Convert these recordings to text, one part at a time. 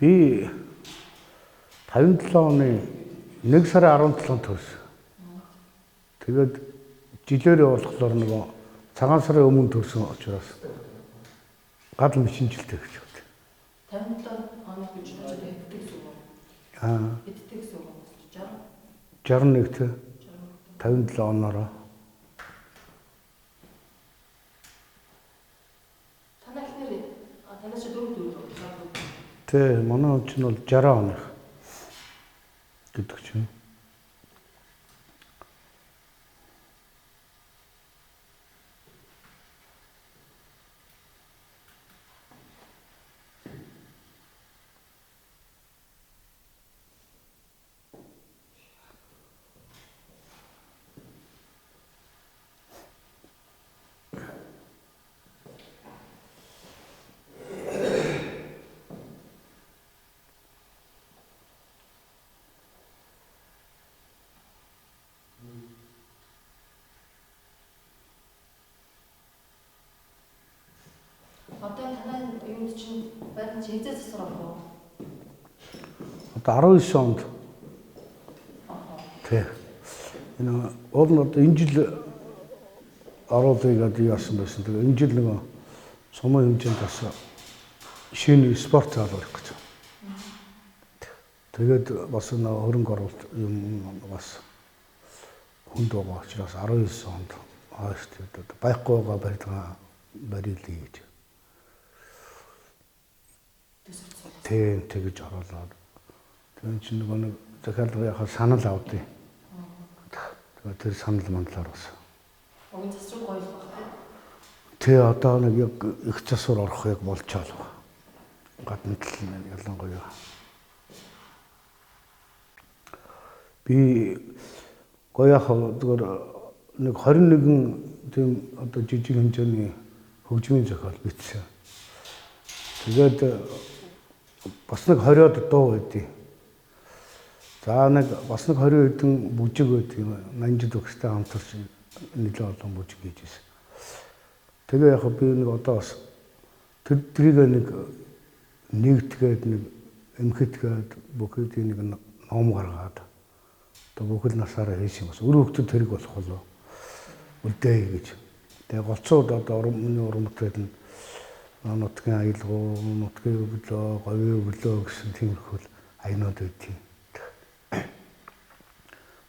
Би 57 оны 1 сарын 17-нд төрсөн. Тэгээд жилээр явуулахлаар нөгөө цагаан сарын өмнө төрсөн учраас гал мэшинжилтэй гэж байна. 57 оны гэж бодож хэддэг гэсэн үг. Хэддэг гэсэн үг. 61 тэ 57 оноор. Танай ихнэр танаас дөрөв дөрөв. Тэ манай хүн чинь бол 60 оных гэдэг чинь. Одоо танай юунд чинь барин хизээ засвар авах уу? Одоо 19 онд. Тэ. Энэ уул нь одоо энэ жил оруулъя гэдэг яасан байсан. Тэгээ энэ жил нөгөө сумын хэмжээнд бас шинэ спорт зал барих гэж. Тэгээд бас нөгөө хөрөнгө оруулалт юм бас хүнд байгаа учраас 19 онд хойш тэгээд байхгүй байгаа барилга гэж. Тийм тэгж оруулаад. Тэгээд чинь нэг захиалга яхаа санал авдیں۔ Тэгээд тэр санал мандлаар бас. Огт засвар гоё байна. Тэ одоо нэг яг их засвар орох яг болчоо л байна. Гадна тал ялангуяа. Би гоё яхаа зүгээр нэг 21 тийм одоо жижиг хэмжээний хөгжмийн зохиол бичсэн. Тэгээд бас нэг 20-од дуу байдیں۔ За нэг бас нэг 20 хэдэн бүжиг байдаг юм. Нанжид өгстэй хамтарч нэлээд олон бүжиг хийжсэн. Тэгээ яг би нэг одоо бас тэрийг нэг нэгтгээд нэг эмхэтгээд бүхэл нэг ном гаргаад одоо бүхэл насаараа хийсэн бас өр хөвгөд тэрэг болох болов үлдээ гэж. Тэгээ голцоод одоо урамтгээд нутгийн аялал, нутгийн өглөө, говийн өглөө гэсэн тиймэрхүү аянууд байдیں۔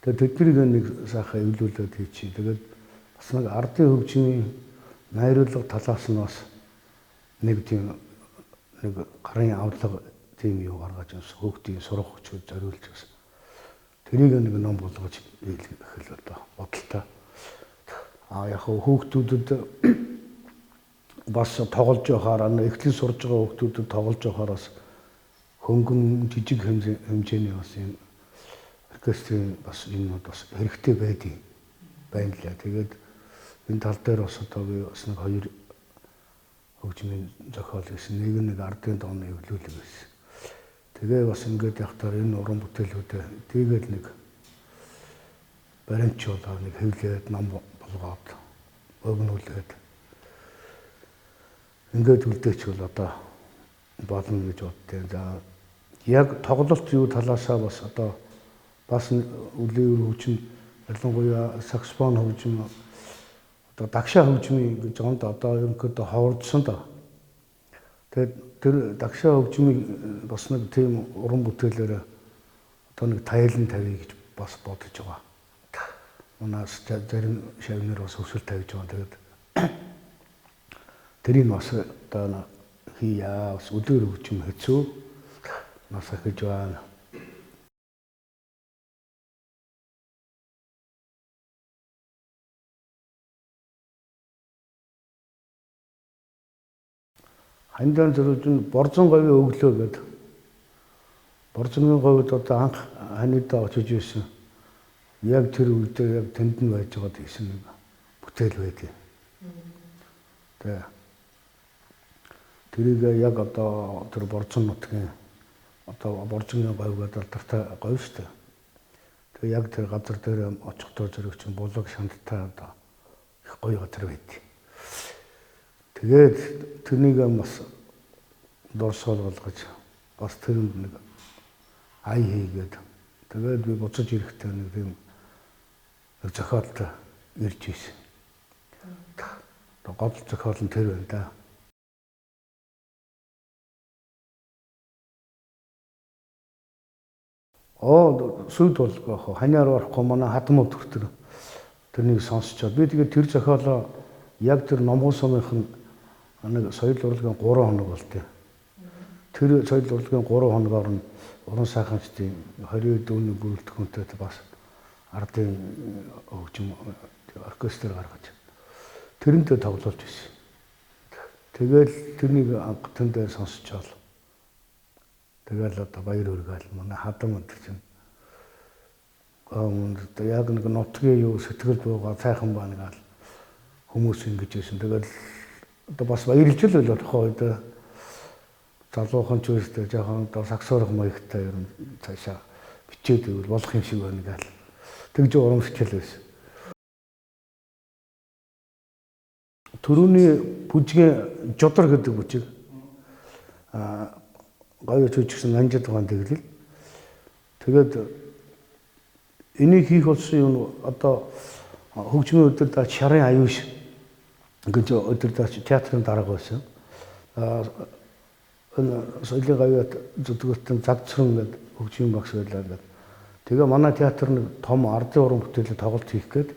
Тэгээд тэднийг нэг сайхан эвлүүлээд хийчих. Тэгээд бас нэг ардын хөгжмийн найруулга талаас нь бас нэг тийм нэг гарын авлага тийм юу гаргаж бас хүүхдийн сурах хүчээр зориулж бас тэрийг нэг ном болгож хэлэх одоо бодолтой. Яг хүүхдүүдэд бас тоглож явахаар эхлэн сурж байгаа хүүхдүүдэд тоглож явахаар бас хөнгөн жижиг хэмжээний бас юм оркестрийн бас юмуд бас хэрэгтэй байна лээ. Тэгээд энэ тал дээр бас одоо би бас нэг 2 хөгжмийн зохиол хийсэн. Нэг ардын дооны эвлүүлэг байсан. Тэгээ бас ингээд явахтаар энэ уран бүтээлүүдээ тэгээд нэг баримтжуулаад нэг хэвлээд ном болгоод өгнүүлээд ингээд үлдээчихвэл одоо болно гэж боддیں۔ За яг тоглолт юу талаасаа бас одоо бас үлийн хөгжим ялангуяа саксофон хөгжим одоо дагшаа хөгжмийн гэж онд одоо ерөнхийдөө ховордсон да. Тэгээд тэр дагшаа хөгжмийг бас нэг тийм уран бүтээлээр одоо нэг тайлан тавья гэж бас бодож байгаа. Унаас зарим шавнаар бас өсвөл тавьж байгаа. Тэгээд тэрийг бас одоо хийя бас өдөр хөгжим хэцүү нас гэж байна. Хандан зөвлөж борзон говийн өглөө гэдэг. Борзонгийн говьд одоо анх ханидаа очиж ирсэн. Яг тэр үедээ яг тэнд нь байж байгаа гэсэн нэг бүтээл байдаг. Тэгээ тэрийг яг одоо тэр борзон нутгийн одоо борзонгийн говь гэдэг алдартай говь шүү дээ. Тэгээ яг тэр газар дээр очихдоо зэрэг чинь булаг шанттай одоо их гоё газар байдаг. Тэгээд тэрнийг бас дурсгал болгож бас тэрэнд нэг ай хийгээд тэгээд би буцаж ирэхдээ нэг тийм зохиолтой ирж ийсэн. Гол зохиол нь тэр байна да. Сүйд бол ханиар орохгүй манай хадмууд төр тэрнийг сонсчоод би тэгээд тэр зохиолоо яг тэр номгон сумынхан нэг соёл урлагийн 3 хоног болтой. Тэр соёл урлагийн 3 хоногоор нь уран сайханчдын 20 дүүний бүрэлдэхүүнтэй бас ардын хөгжим оркестр гаргаж тэрнтэй тоглуулж байсан. Тэгэл тэрнийг анхтандаа сонсчоод тэгэл одоо баяр хүргээл манай хадам энэ чинь яг нэг нутгийн юу сэтгэл буугаа сайхан байна гал хүмүүс ингэж байсан. Тэгэл одоо бас баярлж л байлаа тухайн үед залуухан ч үстэй жоохон одоо саксорох маягтай юм цаашаа бичээд ивэл болох юм шиг байна гал тэгж урамшчихл байсан. Төрөний бүжгийн жодар гэдэг бүжиг гоё чөчгсөн анжид байгаа тэглэл. Тэгээд энийг хийх болсон юм одоо хөгжмийн өдөрт шарын аюуш гэж өдөрт театрын дарга байсан. Соёлын гавьяат зүтгүүлтэн загцран гэдэг хөгжмийн багш байлаа гэдэг. Тэгээ манай театр нэг том ардын уран бүтээлээ тоглолт хийх гээд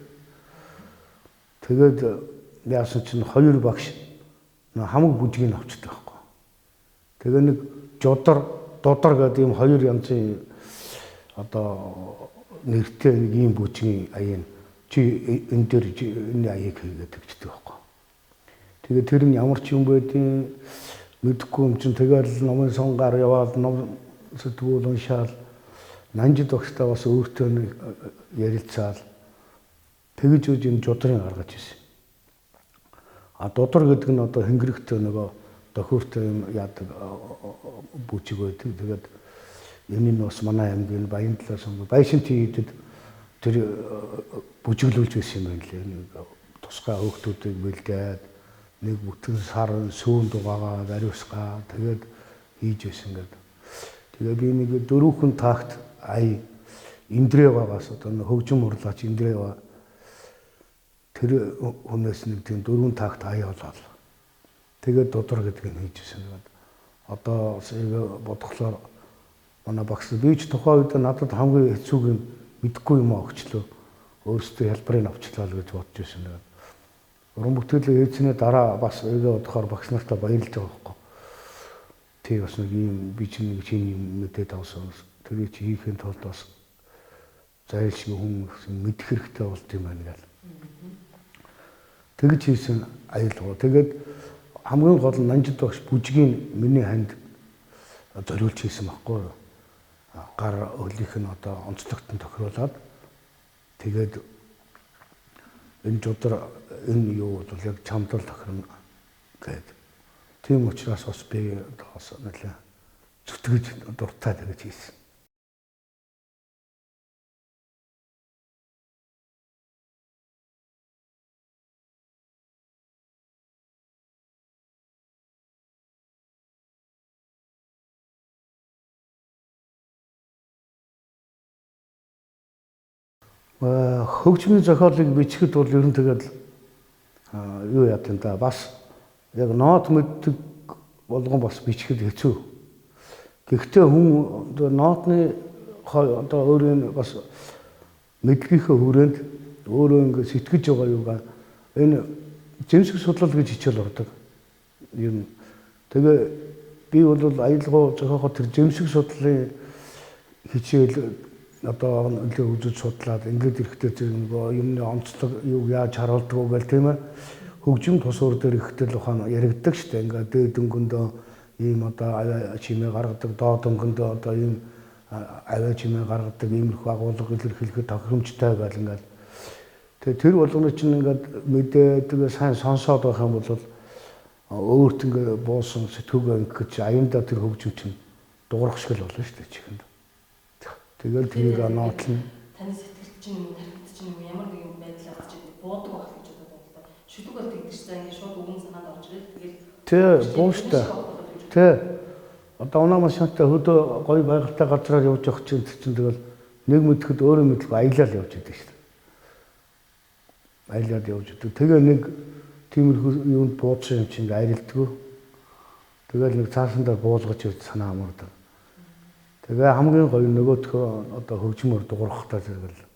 тэгээд яасан чинь 2 багш хамаг бүжгийг авчдаг байхгүй. Тэгээ нэг жодар, додар гэдэг ийм 2 янзын одоо нэртэй нэг ийм бүжгийн аян чи энэ дээр энэ аяыг хийгээд өгчдөг байхгүй. Тэгээ тэр нь ямар ч юм байдیں мэдэхгүй юм чинь тэгэл номын сонгаар яваад ном сэтгүүл уншаал нанжид багштай бас өөртөө нэг ярилцаал тэгж үж энэ жодрын гаргаж ирсэн. Додар гэдэг нь одоо хэнгэрэгтэй нөгөө дохиуртай юм яадаг бүжиг байдаг. Тэгээд энэ нь бас манай аймгийн Баянтлаа сонгоо Баяшин ТV-дэд тэр бүжиглүүлж байсан юм байна лээ. Тусгай хөөгтүүдийг бэлдээд нэг бүтэн сар сүүн дугаагаа ариусгаа тэгээд хийж байсан гэдэг. Тэгээд би нэг 4 тагт ая Индрэвагаас одоо хөгжим урлаач Индрэва тэр хүнээс нэг тийм 4 тагт ая болоод тэгээд додар гэдгийг хийжсэн. Одоо бодглохлоор манай багш би ч тухайн үед надад хамгийн хэцүүг нь мэдхгүй юм өгчлөө. Өөрөөсөө хэлбэрийг авчлаа л гэж бодож байсан. Уран бүтээлийн ээжний дараа бас өйгөө бодохоор багш нартаа баярлж байгаа байхгүй. Тэг бас нэг юм би чинь нэг чиний мэдээд авсан. Тэрийг чи хийхин тулд бас зайлшгүй хүн мэдэх хэрэгтэй болт юм байна гэл. Тэгж хийсэн аюулгүй. Тэгээд хамгийн гол нь нанжид багш бүжгийн миний ханд зориулж хийсэн байхгүй юу. Гар өлийнх нь одоо онцлогтон тохируулаад тэгээд энэ жодар энэ юу бол яг чамдал тохирно гэдэг. Тийм учраас бас би бас нэлээ зүтгэж дуртай тэгж хийсэн. Хөгжмийн зохиолыг бичихэд бол ер нь тэгэл юу яа гэв та бас яг нот мэддэг болгон бас бичихэд хэцүү. Гэхдээ хүн нотны одоо өөрийн бас мэдлэгийнхээ хүрээнд өөрөө ингэ сэтгэж байгаа юугаа энэ зэмсэг судлал гэж хичээл ордог. Ер нь тэгээ би бол аюулгүй зохиоход тэр зэмсэг судлалын хичээл одоо нөлөө үзэж судлаад ингээд ирэхдээ нөгөө юмны онцлог юу яаж харуулдаг вэ гэл тийм ээ хөгжим тусуур дээр ирэхдээ л ухаан яригддаг штэ ингээд дээд өнгөндөө ийм одоо аваа чимээ гаргадаг доод өнгөндөө одоо ийм аваа чимээ гаргадаг иймэрхүү агуулга илэрхийлэхэд тохиромжтой гал ингээд тэгээ тэр болгоно чинь ингээд мэдээд тэгээ сайн сонсоод байх юм бол өөрт ингээд буусан сэтгүүгээ ингээд аяндаа тэр хөгжим чинь дуурах шиг л болно штэ чихэнд. Тэгэл тэрийг ноотлно. Таны сэтгэл чинь юм тархиц чинь ямар нэгэн байдлаар ч буудаг байх гэж бодоод байна. Шүлэг бол тэгдэж цаа ингэ шууд өгөн санаанд орж ирэл тэгэл Тэ бууштай. Тэ одоо унаа машинтай хөдөө гоё байгальтай газраар явж явах чинь тэгэл нэг мэдхэд өөрөө мэдлгүй аялал явж идэв шүү дээ. Аялал явж идэв. Тэгээ нэг тиймэрхүү юунд буудсан юм чинь арилдгүй. Тэгэл нэг цаасандаа буулгаж ирж санаа амардаг. Тэгээ хамгийн гоё нөгөөдхөө одоо хөгжмөр дуурахтаа зэрэгэл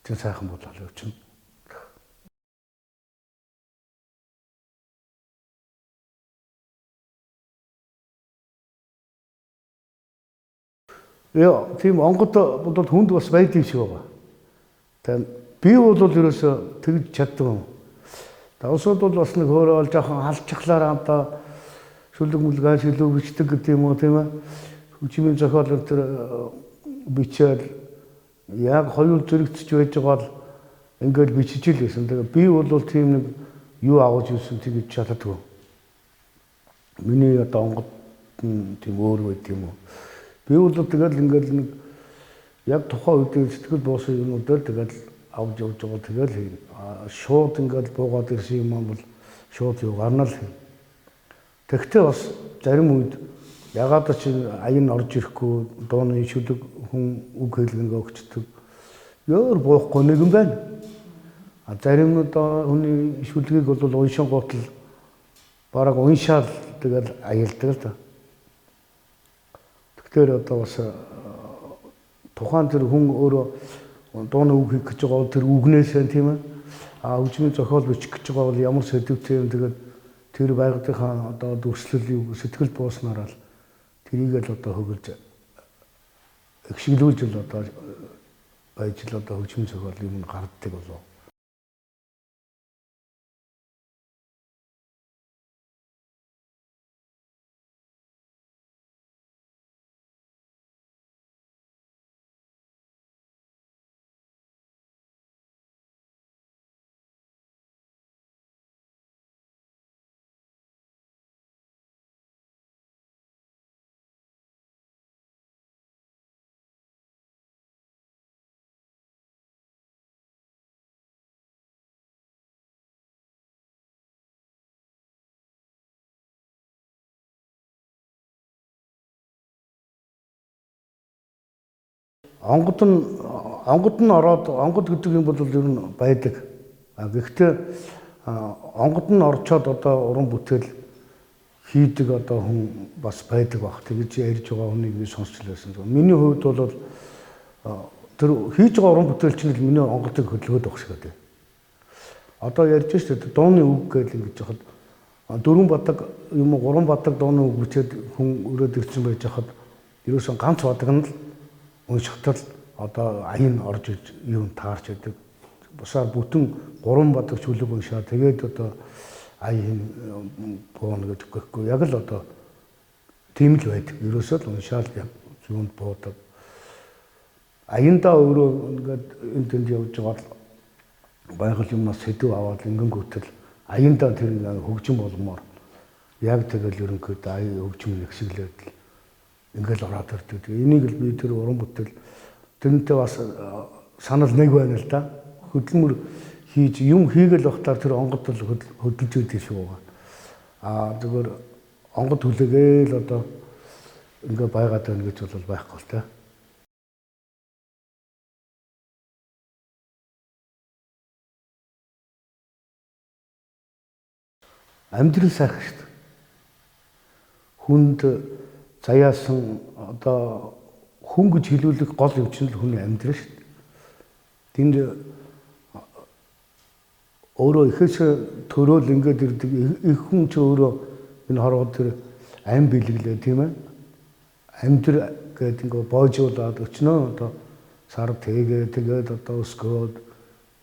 тийм сайхан бодлоо явчихна. Яа, тийм онгод бодвол хүнд бас байдаг шиг байгаа. Тэгээ би бол ерөөсө тэгж чаддаг юм. Давсууд бол бас нэг хөөрөө ол жоохон халчглаар одоо шүлэг мүлгээ шилүү бичдэг гэдэг юм уу тийм ээ. Хөгжмийн зохиол өнтер бичээд яг хоёр зэрэгцэж байж байгаа л ингээд бичиж л байсан. Тэгээ би бол тийм нэг юу авах юусэн тэгж чаддаггүй. Миний одоо онгод тийм өөр байд юм уу. Би бол тэгэл ингээд нэг яг тухайн үеийн сэтгэл буусан юмудаар тэгэл авч явж байгаа тэгэл шууд ингээд буугаад ирсэн юм бол шууд юу гарна л. Тэгтээ бас зарим үед ягаад ч аян орж ирэхгүй дууны шүлэг хүн үг хэлгэнгээ өгчдөг. Ёор буухгүй нэг юм байна. Зарим нь одоо хүний шүлгийг бол уншин гутал бараг уншаал тэгэл аялдаг л да. Тэгэхээр одоо бас тухайн тэр хүн өөрөө дууны үг хийх гэж байгаа тэр үгнээсээ тийм ээ. Хөгжмийн зохиол бичих гэж байгаа бол ямар сэдвтэй юм тэгээд тэр байгууллагын одоо дүрслэл сэтгэл бууснараа л тэрийг л одоо хөглөж ихшиглүүлж л одоо байж л одоо хөгжмийн зохиол юм гарддаг болов. Онгод нь ороод онгод гэдэг юм бол ер нь байдаг. Гэхдээ онгод нь орчоод одоо уран бүтээл хийдэг одоо хүн бас байдаг баг. Тэгж ярьж байгаа хүнийг би сонсч лээсэн. Миний хувьд бол тэр хийж байгаа уран бүтээл чинь л миний онгодыг хөдөлгөөд байх шиг байдаг. Одоо ярьж шүү дээ дууны үг гэж ингэж яхад 4 бадаг юм уу 3 бадаг дууны үг бичээд хүн өрөөд ирсэн байж хахад ерөөсөн ганц бадаг нь л уншихтал одоо аян орж иж юм таарч байдаг. Бусаар бүтэн 3 бадаг шүлэг уншаа тэгээд одоо аян бууна гэдэг гэхгүй яг л одоо тийм л байдаг. Ерөөсөө л уншаал яг зүүнд буудаг. Аяндаа өөрөө ингээд энэ тэнд явж байгаа байгаль юмнаас сэдв аваад ингэнгүүтэл аяндаа тэр хөгжим болгомоор яг тэгэл ерөнхийдөө аян хөгжим нэгсгэлээд л ингээл ороод ирдэг. Энийг л би тэр уран бүтээл тэрнтэй бас санал нэг байна л да. Хөдөлмөр хийж юм хийгээл багтаар тэр онгод л хөдөлж өгдөг шиг байгаа. Зүгээр онгод хүлээгээл одоо ингээ байгаад байна гэж бол байхгүй л та. Амьдрал сайхан шүү дээ. Хүнд заяасан одоо хүн гэж хэлүүлэх гол юм чинь л хүний амьдрал шүү дээ. Тэнд өөрөө ихээс төрөөл ингээд ирдэг их хүн ч өөрөө энэ хорвоо тэр ам бэлгэлээ тийм ээ. Амьдрал гэдэг ингээд боожуулаад өчнөө одоо сар тэгээд одоо өсгөөд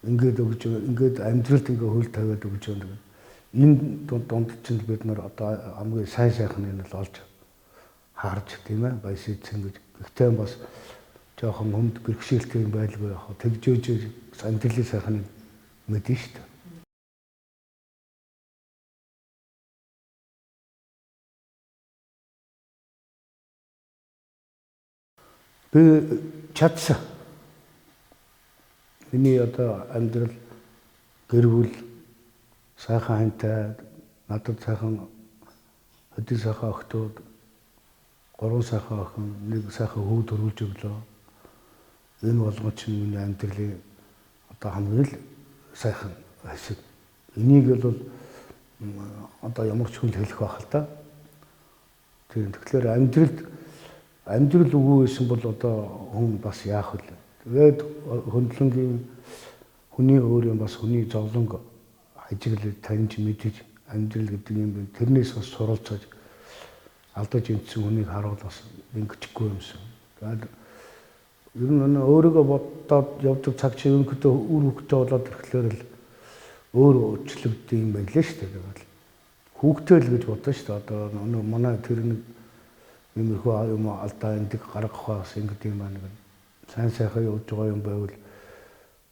ингээд өгж ингээд амьдралд ингээд хөл тавиад өгж байгаа. Энэ дунд чинь бид нар одоо хамгийн сайн сайхныг нь л олж харж тийм ээ баясэцэн гэж. Гэхдээ бас жоохон хүнд бэрхшээлтэй юм байлгүй яг тэгжөөж амьдралын сайхныг мэдэн шүү дээ. Би чадсан. Миний одоо амьдрал гэр бүл сайхан хантай надад сайхан хөдөө сайхан охтууд 3 сайхан охин, 1 сайхан хүү төрүүлж өглөө. Энэ болгон чинь миний амьдралын одоо хамгийн л сайхан хэсэг. Энийг бол одоо ямар ч хүнд хэлэх байх л да. Тэгэхээр амьдрал үгүй байсан бол одоо хүн бас яах вэ? Тэгээд хөндлөнгийн хүний өөрөө бас хүний зовлонг ажиглаж таньж мэдэж амьдрал гэдэг юм бэ. Тэрнээс бас суралцаж алдаж энтсэн хүнийг харуул бас ингэчихгүй юмсан. Тэгээд ер нь өөрийгөө бодоод явдаг цаг чинь өнөдөө үр хөвгтэй болоод ирэхлээр л өөр өөрчлөгддөг юм байна лээ шүү дээ. Тэгээд хүүхдээ л гэж бодсон шүү дээ. Одоо манай тэр нэг иймэрхүү юм алдаа эндэг гаргах бас ингэдэг юм байна гэдэг. Сайн сайхан явж байгаа юм байвал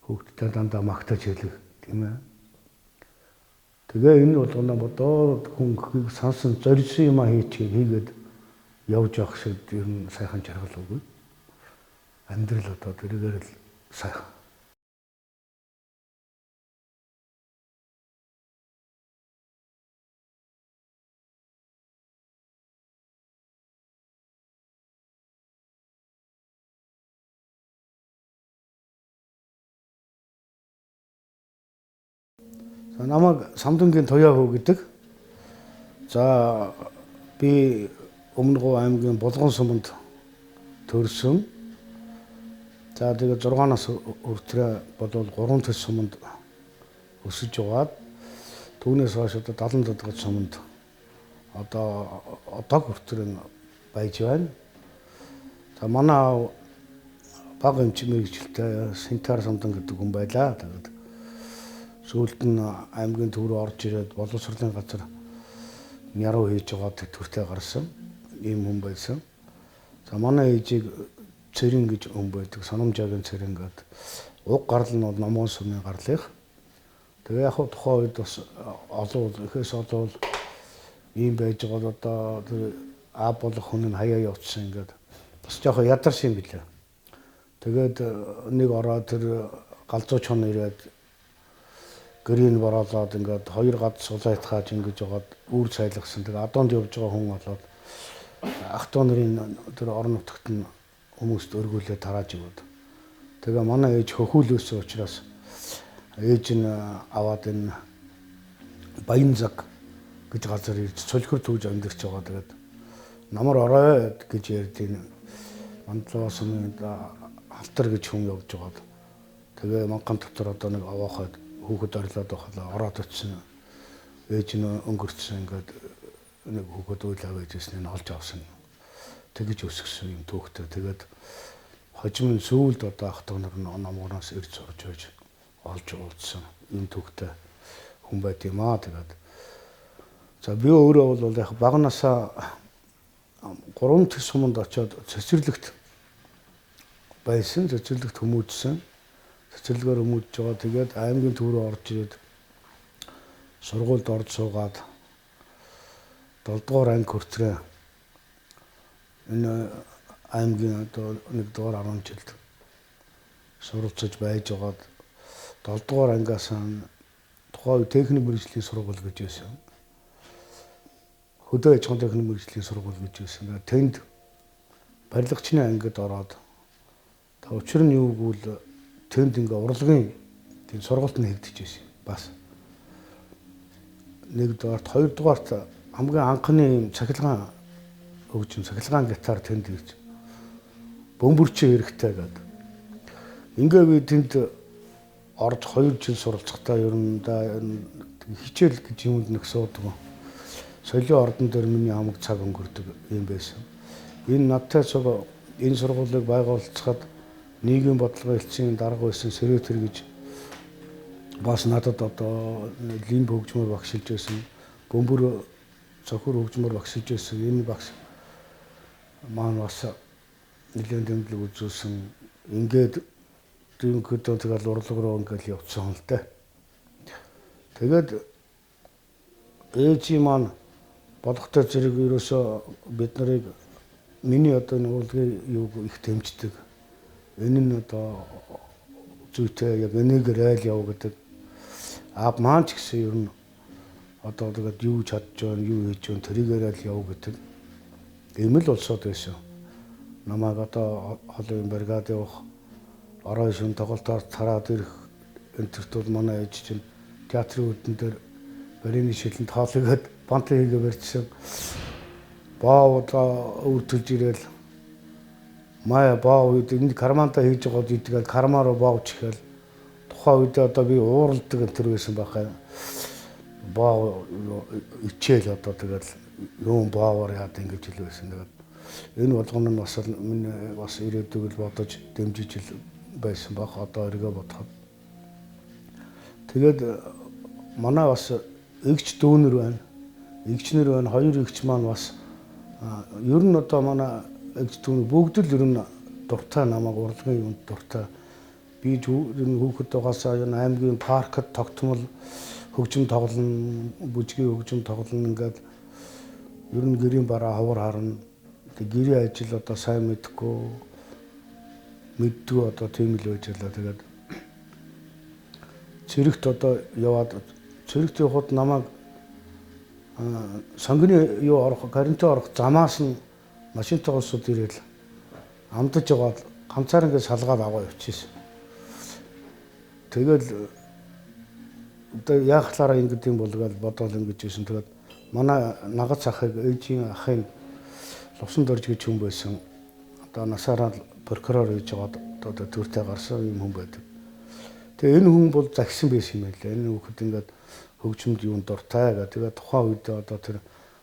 хүүхдтэй дандаа магтаж хэлэх тийм ээ. Тэгээ энэ болгоно бодоод хүн сансан зорьсон юм хийгээд явж явах шиг ер нь сайхан жаргал үгүй. Амьдрал одоо тэргээр л сайхан. Намайг Самдангийн Туяахуу гэдэг. За би Өмнөгов аймгийн Булган суманд төрсөн. За тэгээд 6 нас хүртэл бодвол 3 төс суманд өсөж яваад түүнээс хойш одоо 70 дадгаж суманд одоо хүртэл байж байна. За манай бага эмчим мэргэжилтэй Синтар Самдан гэдэг хүн байлаа. Тэгээд сүүлд нь аймгийн төв рүү орж ирээд боловсролын газар яруу хийж байгаа тэтгэвртэй гарсан ийм хүн байсан. За манай ээжийг цэрэн гэж хүн байдаг. Санамжаагийн цэрэн гэдэг. Уг гарал нь бол Номгон сумын гарлынх. Тэгээ яг тухайн үед бас олон ихээс олон ийм байж байгаа одоо тэр аа болох хүн нь хаяа явуулсан ингээд бас жоохон ядарсан юм билээ. Тэгээд нэг ороод тэр галзуу чон ирээд гэрийн бороолоод ингээд 2 гад сулайтхааж ингэж жагаад үүр цайлгсан. Тэгээ адуунд явж байгаа хүн болоод ах トゥ нарын тэр орон нутагт нь хүмүүст өргүүлээ тарааж өгöd. Тэгээ манай ээж хөхүүлөөсөн учраас ээж нь аваад энэ Баянзаг гэж газар ирж цөлхөр төвж амьдарч байгаа. Тэгээд намар орой гэж ярьдیں۔ Мандлаас нь халтар гэж хүн явж байгаа. Тэгээ манган дотор одоо нэг аваахад хүүхэд орлоод байхлаа ороод очсон. Ээж нь өнгөрцсөн ингээд нэг хүүхэд уйлаа байжсэн нь олж авсан. Тэгэж өсгсөн юм түүхтэй. Тэгээд хожим нь сүүлд одоо ах トゥ нар нь намгоноос ирж сурж байж олж уулзсан юм түүхтэй хүн байт юм аа. Тэгээд за би өөрөө бол яг багнасаа 3 төс суманд очиод цэцэрлэгт байсан. Цэцэрлэгт хүмүүжсэн. Цэцэрлэгээр хүмүүжж байгаа. Тэгээд аймгийн төв рүү орж ирээд сургуульд орж суугаад 7 дугаар анги хүртэл энэ аймгийн одоо 1 дугаар 10 жилд суралцж байж байгаад 7 дугаар ангиас тухайн техник мэргэжлийн сургууль гэж байсан. Хөдөө аж ахуйн техник мэргэжлийн сургууль гэж байсан. Тэнд барилгачны ангид ороод учир нь юу гэвэл тэнд ингээ урлагийн тийм сургалт нь хийгдэж байсан. Бас 1 дугаарт 2 дугаарт хамгийн анхны цахилгаан хөгжим цахилгаан гитар тэнд ирж бөмбөрчөө хэрэгтэй гэдэг. Ингээ би тэнд орж 2 жил суралцахдаа ер нь хичээл гэж юмд нэг суудаг. Соёлын ордон дээр миний хамаг цаг өнгөрдөг юм байсан. Энэ надтай цог энэ сургуулийг байгуулцахад нийгэм бодлогын элчийн дарга байсан Сэретэр гэж бас надад одоо лимб хөгжмөр багшилж байсан. Бөмбөр цохор хөгжмөр багшилж байсан. Энэ багш маань бас нэлээд дэмжлэг үзүүлсэн. Ингээд тийм хөдөө тэгэл урлаг руу ингээл явцсан л дээ. Тэгээд ээжи маань болготой зэрэг ерөөсөө бид нарыг миний одоо урлагийн юуг их дэмждэг. Энэ нь одоо зүйтэй яг энийгээр айл яв гэдэг. Аав маань ч гэсэн ер нь одоо тэгээд юу чадж байгаа, юу хийж байгаа тэрийгээр айл яв гэдэг. Ийм л улсууд байсан. Намайг одоо холын бригад явах, орой шөнө тоглолтоор тараад ирэх энтерт бол манай ээж чинь театрын үдэн дээр барины шилэнд хоолойгоод бантын хийгээ барьчихсан. Баавуудаа үрдүүлж ирээл мая баав үед энд карманта хийж байгаа идгээд кармаараа баавч ихээл тухайн үед одоо би ууралдаг энэ төр байсан байхаа. Баав ичээл одоо тэгэл юун баавар яад ингэж хэл байсан. Тэгээд энэ болгоно нь бас миний бас ирээдүйг л бодож дэмжиж байсан баг одоо эргээ бодоход. Тэгээд манай бас эгч дүүнэр байна. Эгчнэр байна. Хоёр эгч маань бас ер нь одоо манай эгч дүүнэр бүгд л ер нь дуртай намайг урлагийн юмд дуртай. Би энэ хүүхэд байгаасаа энэ аймгийн паркт тогтмол хөгжим тоглоно, бүжгийн хөгжим тоглоно ингээд ер нь гэрийн бараа хавар харна. Гэрийн ажил одоо сайн мэддгүй одоо тийм л байж байлаа. Тэгээд цэрэгт одоо яваад цэрэгт явахад намайг сонгоны юу орох, карантин орох замаас нь машинтай улсууд ирээл амдаж яваад ганцаар ингээд салгаад аваа явчихсан. Тэгэл одоо яах талаараа ингэж юм болгоод бодоол ингэж байсан. Тэгээд манай нагац ахыг ээжийн ахыг лувсан дорж гэж хүн байсан. Одоо насаараа прокурор хийж байгаа одоо төртэй гарсан юм хүн байдаг. Тэгээ энэ хүн бол загсан байсан юм байлаа. Энэ хүүхэд ингээд хөгжмөд юунд дуртай гэх. Тэгээд тухайн үед одоо тэр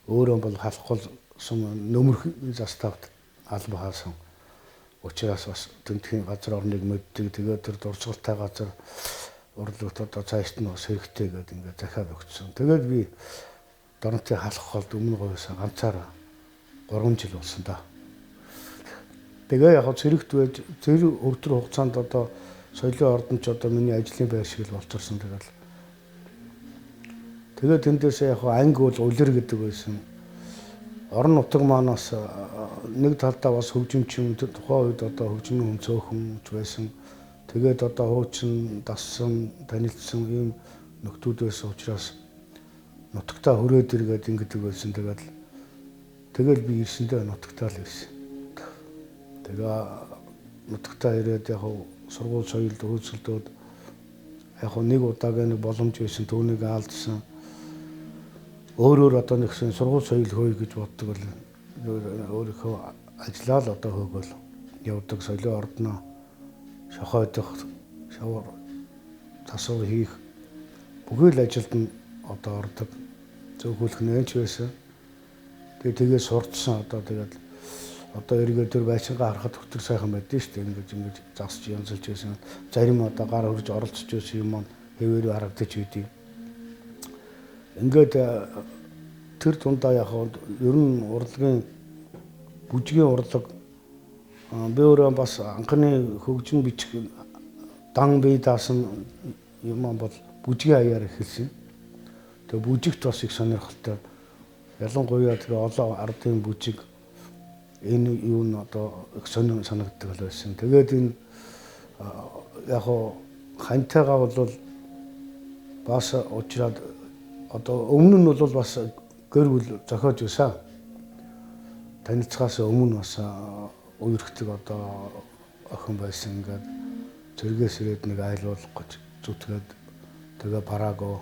өөрөө бол халахгүй сум нөмөрх заставд алба хаасан. Учираас бас тэмдгийн газар орныг мэддэг. Тэгээд тэр дурсгалтай газар урлагт одоо цаашд нь бас хэрэгтэй гэдэг ингээд захиад өгсөн. Тэгээд би дорнотын халахад өмнө говьсаа ганцаараа 3 жил болсон да. Тэгээ яг цэрэгт байж тэр өдөр хугацаанд одоо соёлын ордонч одоо миний ажлын байр шиг л болчихсон. Тэгээд тэндээс яг анги бол улир гэдэг байсан. Орон нутаг маань бас нэг талдаа бас хөгжимчин тухайн үед одоо хөгжмийн хүн цөөхөн байсан. Тэгээд одоо хуучин дассан, танилцсан ийм нөхдүүд байсан учраас нутагтаа хүрээд иргээд ингэдэг байсан. Тэгэл би ирсэндээ нутагтаа л байсан. Тэгээ нутагтаа ирээд яг сургууль соёлд хөөцөлдөөд яг нэг удаагийн нэг боломж байсан түүнийг алдсан. Өөрөөр одоо нэгсэн сургууль соёл хөөе гэж боддог бол өөрийнхөө ажиллаа л одоо хөөгөл явдаг соёлын ордноо шохойдох, шавар тасуу хийх бүхэл ажилд нь одоо ордог. Зөвхөлх нээч байсан. Тэгээ сурцсан одоо эргээд төр байшингаа харахад хөтөр сайхан байдсан шүү дээ. Ингэж засч янзалж байсан. Зарим одоо гар хөрж оролцож байсан юм хэвээр харагдаж үйдий. Ингээд тэр тундаа яг ер нь урлагийн бүжгийн урлаг би өөрөө бас анхны хөгжим бичих дан бие даасан юм бол бүжгийн аяар эхэлсэн. Тэгээ бүжигт бас их сонирхолтой. Ялангуяа тэгээ олон ардын бүжиг энэ юу н одоо их санагддаг байсан. Тэгээд энэ яг хантайгаа бол бас уучраад одоо өмнө нь бол бас гэр бүл зохиож байсан. Танилцахаас өмнө бас үерхдэг одоо охин байсан. Ингээд зэрэгээс ирээд нэг айлуулах гэж зүтгээд тэгээ параго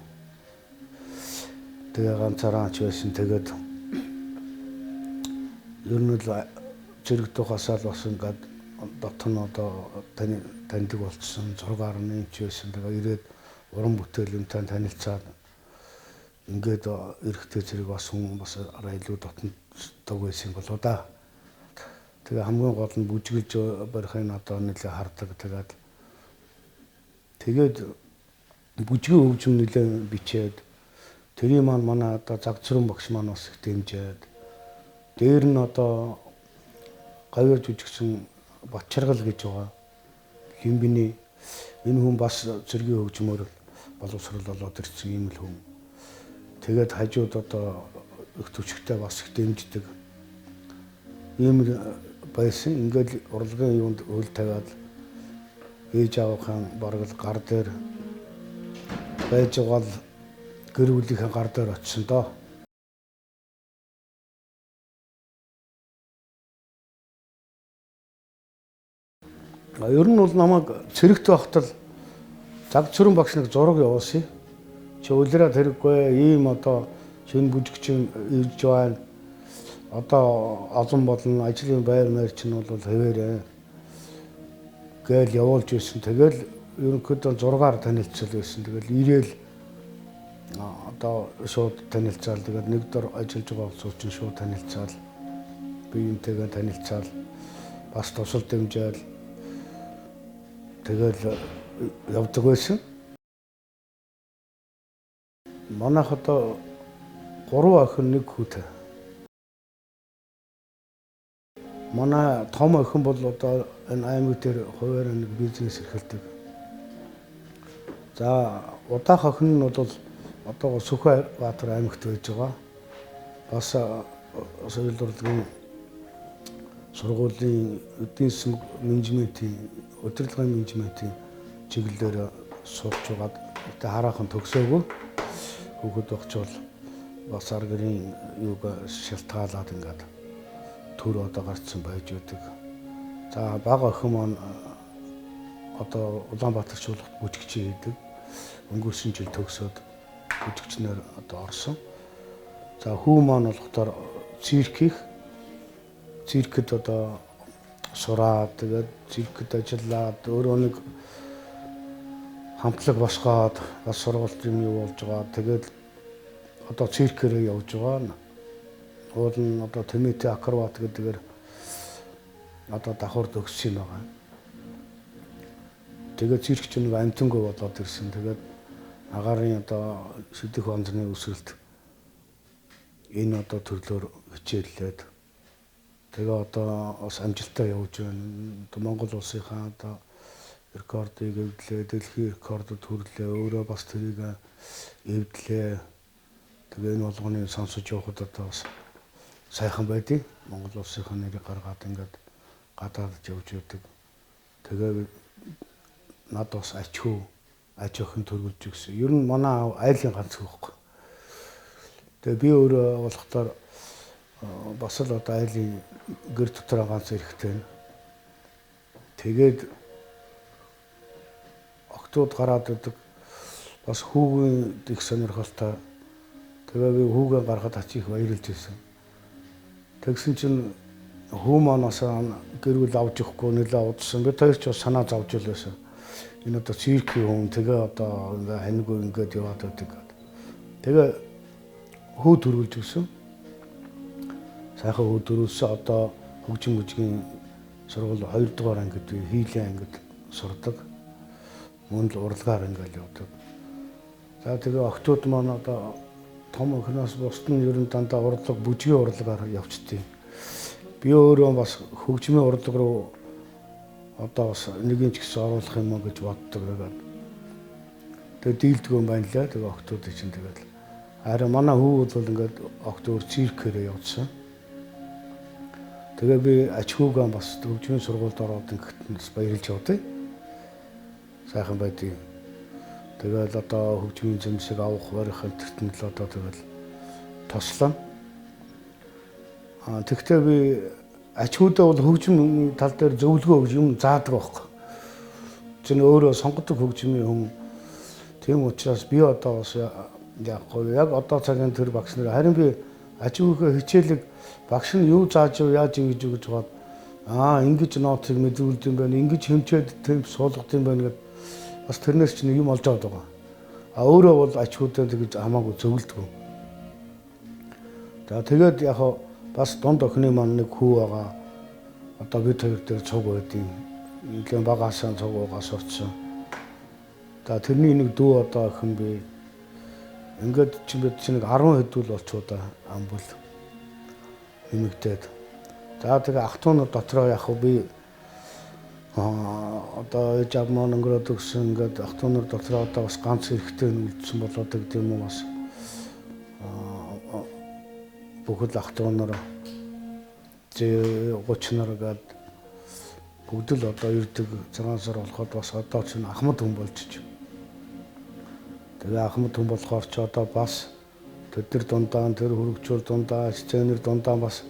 тэгээ ганцаараа ч байсан. Тэгээд ер нь л зэрэг тухасаал бас ингээд дотн одоо таньдаг болцсон 6 орны ч байсан. Тэгээ ирээд уран бүтээлэнтэй танилцаад ингээд эрэхтэй зэрэг бас хүн бас арай илүү дотнод байсан болоо да. Тэгээ хамгийн гол нь бүжгэлж барихын одоо нэлээ хардаг. Тэгээд бүжгийн хөгжим нэлээ бичээд тэрийг манай одоо загцрын багш маань бас их дэмжээд дээр нь одоо гавьяа жүжигчин Bat-Erdene гэж байгаа. Лимбиний энэ хүн бас зэргийн хөгжмөөр боловсрол болоод ирсэн юм л хүн. Тэгээд хажууд одоо их төчгтэй бас их дэмждэг. Ийм байсан. Ингээд урлагийн юунд хөл тавиад ээж аавынхаа бараг л гар дээр байж байгаа л гэр бүлийнхээ гар дээр очисон доо. Ер нь бол намайг цэрэгт байхад л Загчрын багш нэг зураг явуулсан. Чи улираад хэрэггүй ийм одоо шинэ бүжигчин ирж байна. Одоо олон болон ажлын байр маяг чинь бол хэвээрээ гээл явуулж байсан. Тэгэл ерөнхийдөө 6-аар танилцсан байсан. Тэгэл ирээл одоо шууд танилцаал. Тэгээд нэг дор ажиллаж байгаа хүмүүс чинь шууд танилцаал. Биеинтэйгээ танилцаал. Бас тусал дэмжээл. Тэгэл явдаг байсан. Манайх одоо 3 охин 1 хүүтэй. Манай том охин бол одоо энэ аймаг дээр хуваарь нэг бизнес эрхэлдэг. За удаах охин нь бол одоо Сүхбаатар аймагт байж байгаа. Бас соёл урлагийн сургуулийн эдийн засгийн менежментийн удирдлагын менежментийн чиглэлээр сурч байгаа. Тэ хараахан төгсөөгүй. Хүүхэд багчвал бас аргарын юуг шалтгаалаад ингээд төр одоо гарцсан байж байдаг. За бага охин маань одоо Улаанбаатар чуулгад бүжигчин хийдэг. Өнгөрсөн жил төгсөөд бүжигчнээр одоо орсон. За хүү маань болохоор циркэд одоо сураад тэгээд циркэд ажиллаад өөрөө нэг хамтлаг босгоод бас сургалт юм юу болж байгаа. Тэгээд одоо циркээрээ явж байгаа. Уул нь одоо Тэмэтэ акробат гэдгээр одоо давхар төгссөн байгаа. Тэгээд циркч нэг амтангүй болоод ирсэн. Тэгээд агарын одоо шидэх онцны өсөлт энэ одоо төрлөөр хичээллээд тэгээ одоо бас амжилттай явж байна. Монгол улсынхаа одоо рекордыг эвдлээ, дэлхийн рекордод хүрлээ, өөрөө бас тэрийг эвдлээ. Тэгээ энэ болгоныг сонсож явахад одоо бас сайхан байдیں۔ Монгол улсынхаа нэрийг гаргаад ингээд гадаадд явж байдаг. Тэгээ над бас аж охин төрүүлж өгсөн. Ер нь манай айлын ганц хөөхгүй. Тэгээ би өөрөө болохоор бас л одоо айлын гэр дотор ганц эрэхтэй. Тэгээд октод гараад идэг бас хүүгийн их сонирхолтой. Тэгээ би хүүгээ гаргахад ачиг баярлж байсан. Тэгсэн чинь хүү манаас гэрүүл авч өгөхгүй нэлээ удсан. Бид хоёр ч бас санаа зовж л байсан. Энэ одоо циркийн хүн тэгээ одоо ханьгүй ингээд яваад байдаг. Тэгээ хүү төрүүлж өгсөн. Сайхан хүү төрүүлсэн. Одоо хөгжим бүжгийн сургууль 2 дугаар ангид хийлийн ангид сурдаг. Мөн л урлагаар ингээд явдаг. За тэгээ октод маань одоо том охиноос бусд нь ер нь дандаа урлаг бүжгийн урлагаар явцдیں۔ Би өөрөө бас хөгжмийн урлаг руу одоо бас нэгэн ч гэсэн оруулах юм гэж боддог байгаад. Тэгээ дийлдэггүй юм байна лээ. Тэгээ октод чинь тэгээд харин манай хүү бол ингээд октод циркээрээ явуулсан. Тэгээ би ач хүүгээ бас хөгжмийн сургуульд ороод ингээд бас баярлж явдیں۔ Сайхан байдیں۔ Тэгээд одоо хөгжмийн зэмсэг авах барихын тэртэн л одоо тэгэл тослоо. Тэгвэл би ач хүүдээ бол хөгжмийн тал дээр зөвлөгөө өгж юм заадаг байхгүй. Чинь өөрөө сонгодог хөгжмийн хүн. Тийм учраас би одоо бас яг одоо цагийн тэр багш нар харин би ач хүүгээ хичээлэг багш нь юу зааж яаж ингэж өгч бод ингэж ноотыг мэдрүүлд юм байна. Ингэж хэмжээд темп суулгад юм байна гэдэг бас тэрнээс ч нэг юм олж аваад байгаа. Өөрөө бол ач хүүдээ тэгж хамаагүй зөвлөдөг. За тэгээд яг бас дунд охины маань нэг хүү байгаа. Одоо бид хоёр дээр цуг байдیں۔ Ингээл багаасаа цуг уугаа сурцсан. За тэрний нэг дүү одоо охин би ингээд чи бид чи нэг 10 хэдүүл болчоо амбул нэмэгдээд. За тэгээ ах トゥ нар дотроо яг би одоо ээж аав маань өнгөрөөд өгсөн ингээд ах トゥ нар дотроо одоо бас ганц эрэхтэй үлдсэн болоод гэдэг юм уу бас бүхэл ах トゥ нар 30 нар гээд бүгд л одоо ирдэг 6 сар болоход бас одоо ч ахмад хүн болчих. Тэгээ ахмад хүн болохоор ч одоо бас тэд нар дундаа тэр хөргөчүүл дундаа сценэр дундаа бас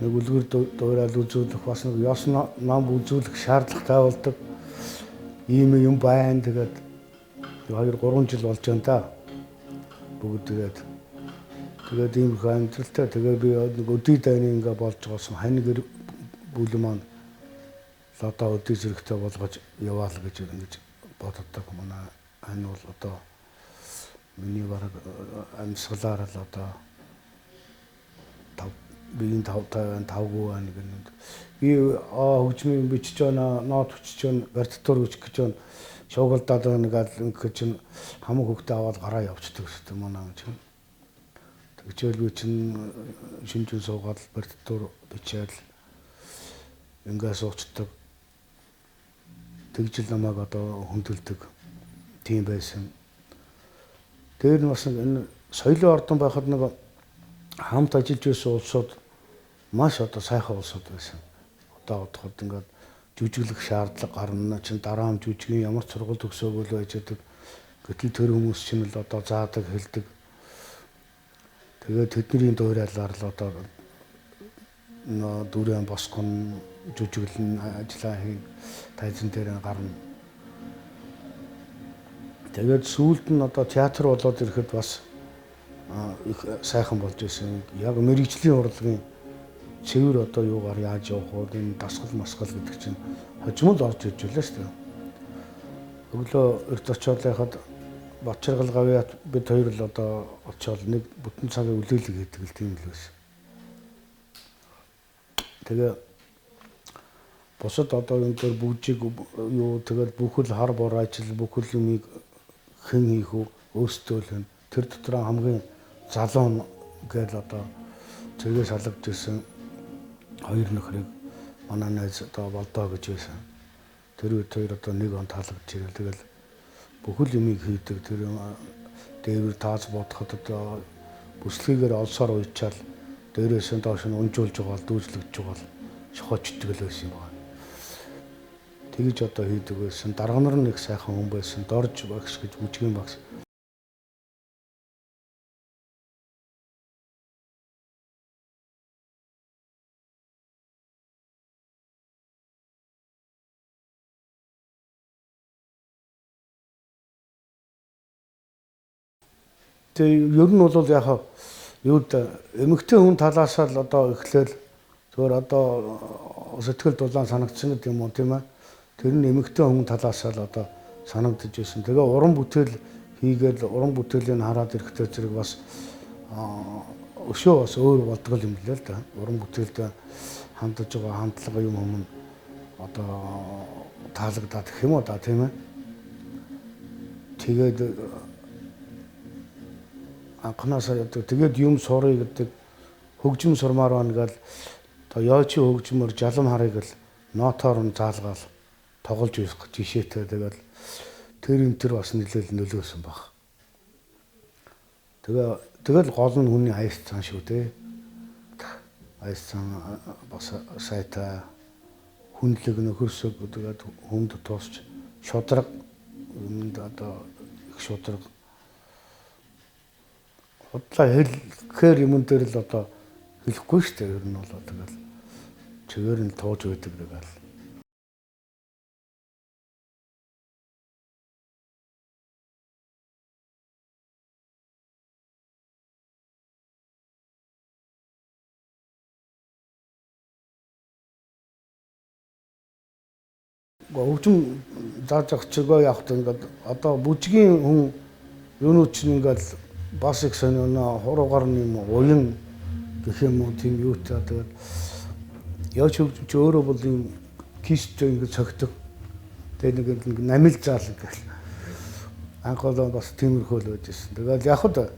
нэг үлгэр дуурайд үзүүлэх бас нэг ёс ном үзүүлэх шаардлагатай болдог. Ийм юм байна. Тэгээд 2-3 жил болж байна да. Бүгд тэгээд ийм их амьдралтай. Тэгээд би нэг өдий дайны ингээ болж байгаасан хань гэр бүл маань одоо өдий зэрэгтэй болгож яваал гэж ингэж боддог. Манай хань бол одоо миний бараг амьсгалаар л одоо биеийн тавгүй байна гэнэ. Би хөгжмийн бичиж байна, нот хүчиж байна, бартитур хүчих гэж байна. Шуугалдаад байгаа нэг чинь хамаг хөвгтөө аваад гараа явчихдаг шүү дээ манай чинь. Тэгжээл би чинь шинжүүн суугаад бартитур бичээл ингээ суучдаг. Тэгжил намайг одоо хөндлөдөг тийм байсан. Тэр нь бас энэ соёлын ордон байхад нэг хамт ажиллаж байсан улсууд маш одоо сайхан улсууд байсан. Одоо бодоход ингээд жүжиглэх шаардлага гарна чинь дараа нь жүжигийн ямар ч сургууль төгсөөгүй л байж байгаа. Гэтэл тэр хүмүүс чинь л одоо заадаг хэлдэг. Тэгээд тэдний дуурайлаар л одоо дүрэн босгон жүжиглэн ажиллаа хийн тайзан дээр гарна. Тэгээд сүүлд нь одоо театр болоод ирэхэд бас их сайхан болж байсан. Яг мэрэгжлийн урлагийн цэвэр одоо юугаар яаж явах вэ? Энэ дасгал масгал гэдэг чинь хожимол орж иж байлаа шүү дээ. Өглөө эрт очиод яхад Bat-Erdene гавьяат бид хоёр л одоо очиод нэг бүтэн цагийн үлээлэг хийдэг л тийм л байсан. Тэгээ босод одоо энэ төр бүжиг юу тэгэл бүхэл хар бор ажил бүхэл юмыг хэн хийх үү өөртөө л тэр дотор хамгийн залуу гэж одоо зөөгөө салгаж ирсэн хоёр нөхрийг манай найз одоо болдоо гэж байсан. Тэр үед хоёр одоо нэг он таалагдж ирэл тэгэл бүхэл юмыг хийдэг тэр дээвэр тааз бодоход одоо бүслэгээр олсоор уйчаал дээрээс нь доош нь унжуулж байгаа дүүжлэгдэж байгаа шохоочдөг л байсан юм байна. Тэгж одоо хийдэг байсан. Дарга нар нэг сайхан хүн байсан. Дорж багш гэж бүжгийн багш. Тэгээ ер нь бол яг юуд эмэгтэй хүн талаас л одоо эхлээл зөвөр одоо сэтгэл дулаан санагдсан гэдэг юм уу тийм ээ. Тэр нь эмэгтэй хүн талаас л одоо санагдаж байсан. Тэгээ уран бүтээл хийгээл уран бүтээлийн хараад ирэхдээ зэрэг бас өшөө бас өөр болдгол юм лээ л да. Уран бүтээлд хандаж байгаа хандлага юм юм одоо таалагдаад гэх юм уу да тийм ээ. Тэгээд анхнаасаа тэгээд юм сурыг гэдэг хөгжим сурмаар байна гэл одоо яочи хөгжмөр жалам харыг л нотоор нь заалгаал тоглож явах жишээтэй тэгээд тэр юм тэр бас нөлөөл нөлөөсөн баг. Тэгэл гол нь хүний аяс цан шүү дээ. Аяс цан бас сайтай хүндлэг нөхөрсөг тэгээд хүнд туусч шудраг юмд одоо их шудраг бодлоо хэлэхээр юм дээр л одоо хэлэхгүй шүү дээ. Ер нь бол тэгэл чигээр нь тууж байдаг гэдэг л. Хөгжим зааж авах чигээ явахд ингээд одоо бүжгийн хүн юунууд чинь ингээд бас их сонино хуруугаар юм уян гэх юм уу тийм юутай тэгээд яач хөгжим чи өөрөө бол юм кисттэй ингээд цогтөг тэгээд нэг намил заал ингээд анх бол бас тиймэрхүү л байжсэн. Тэгээд явхад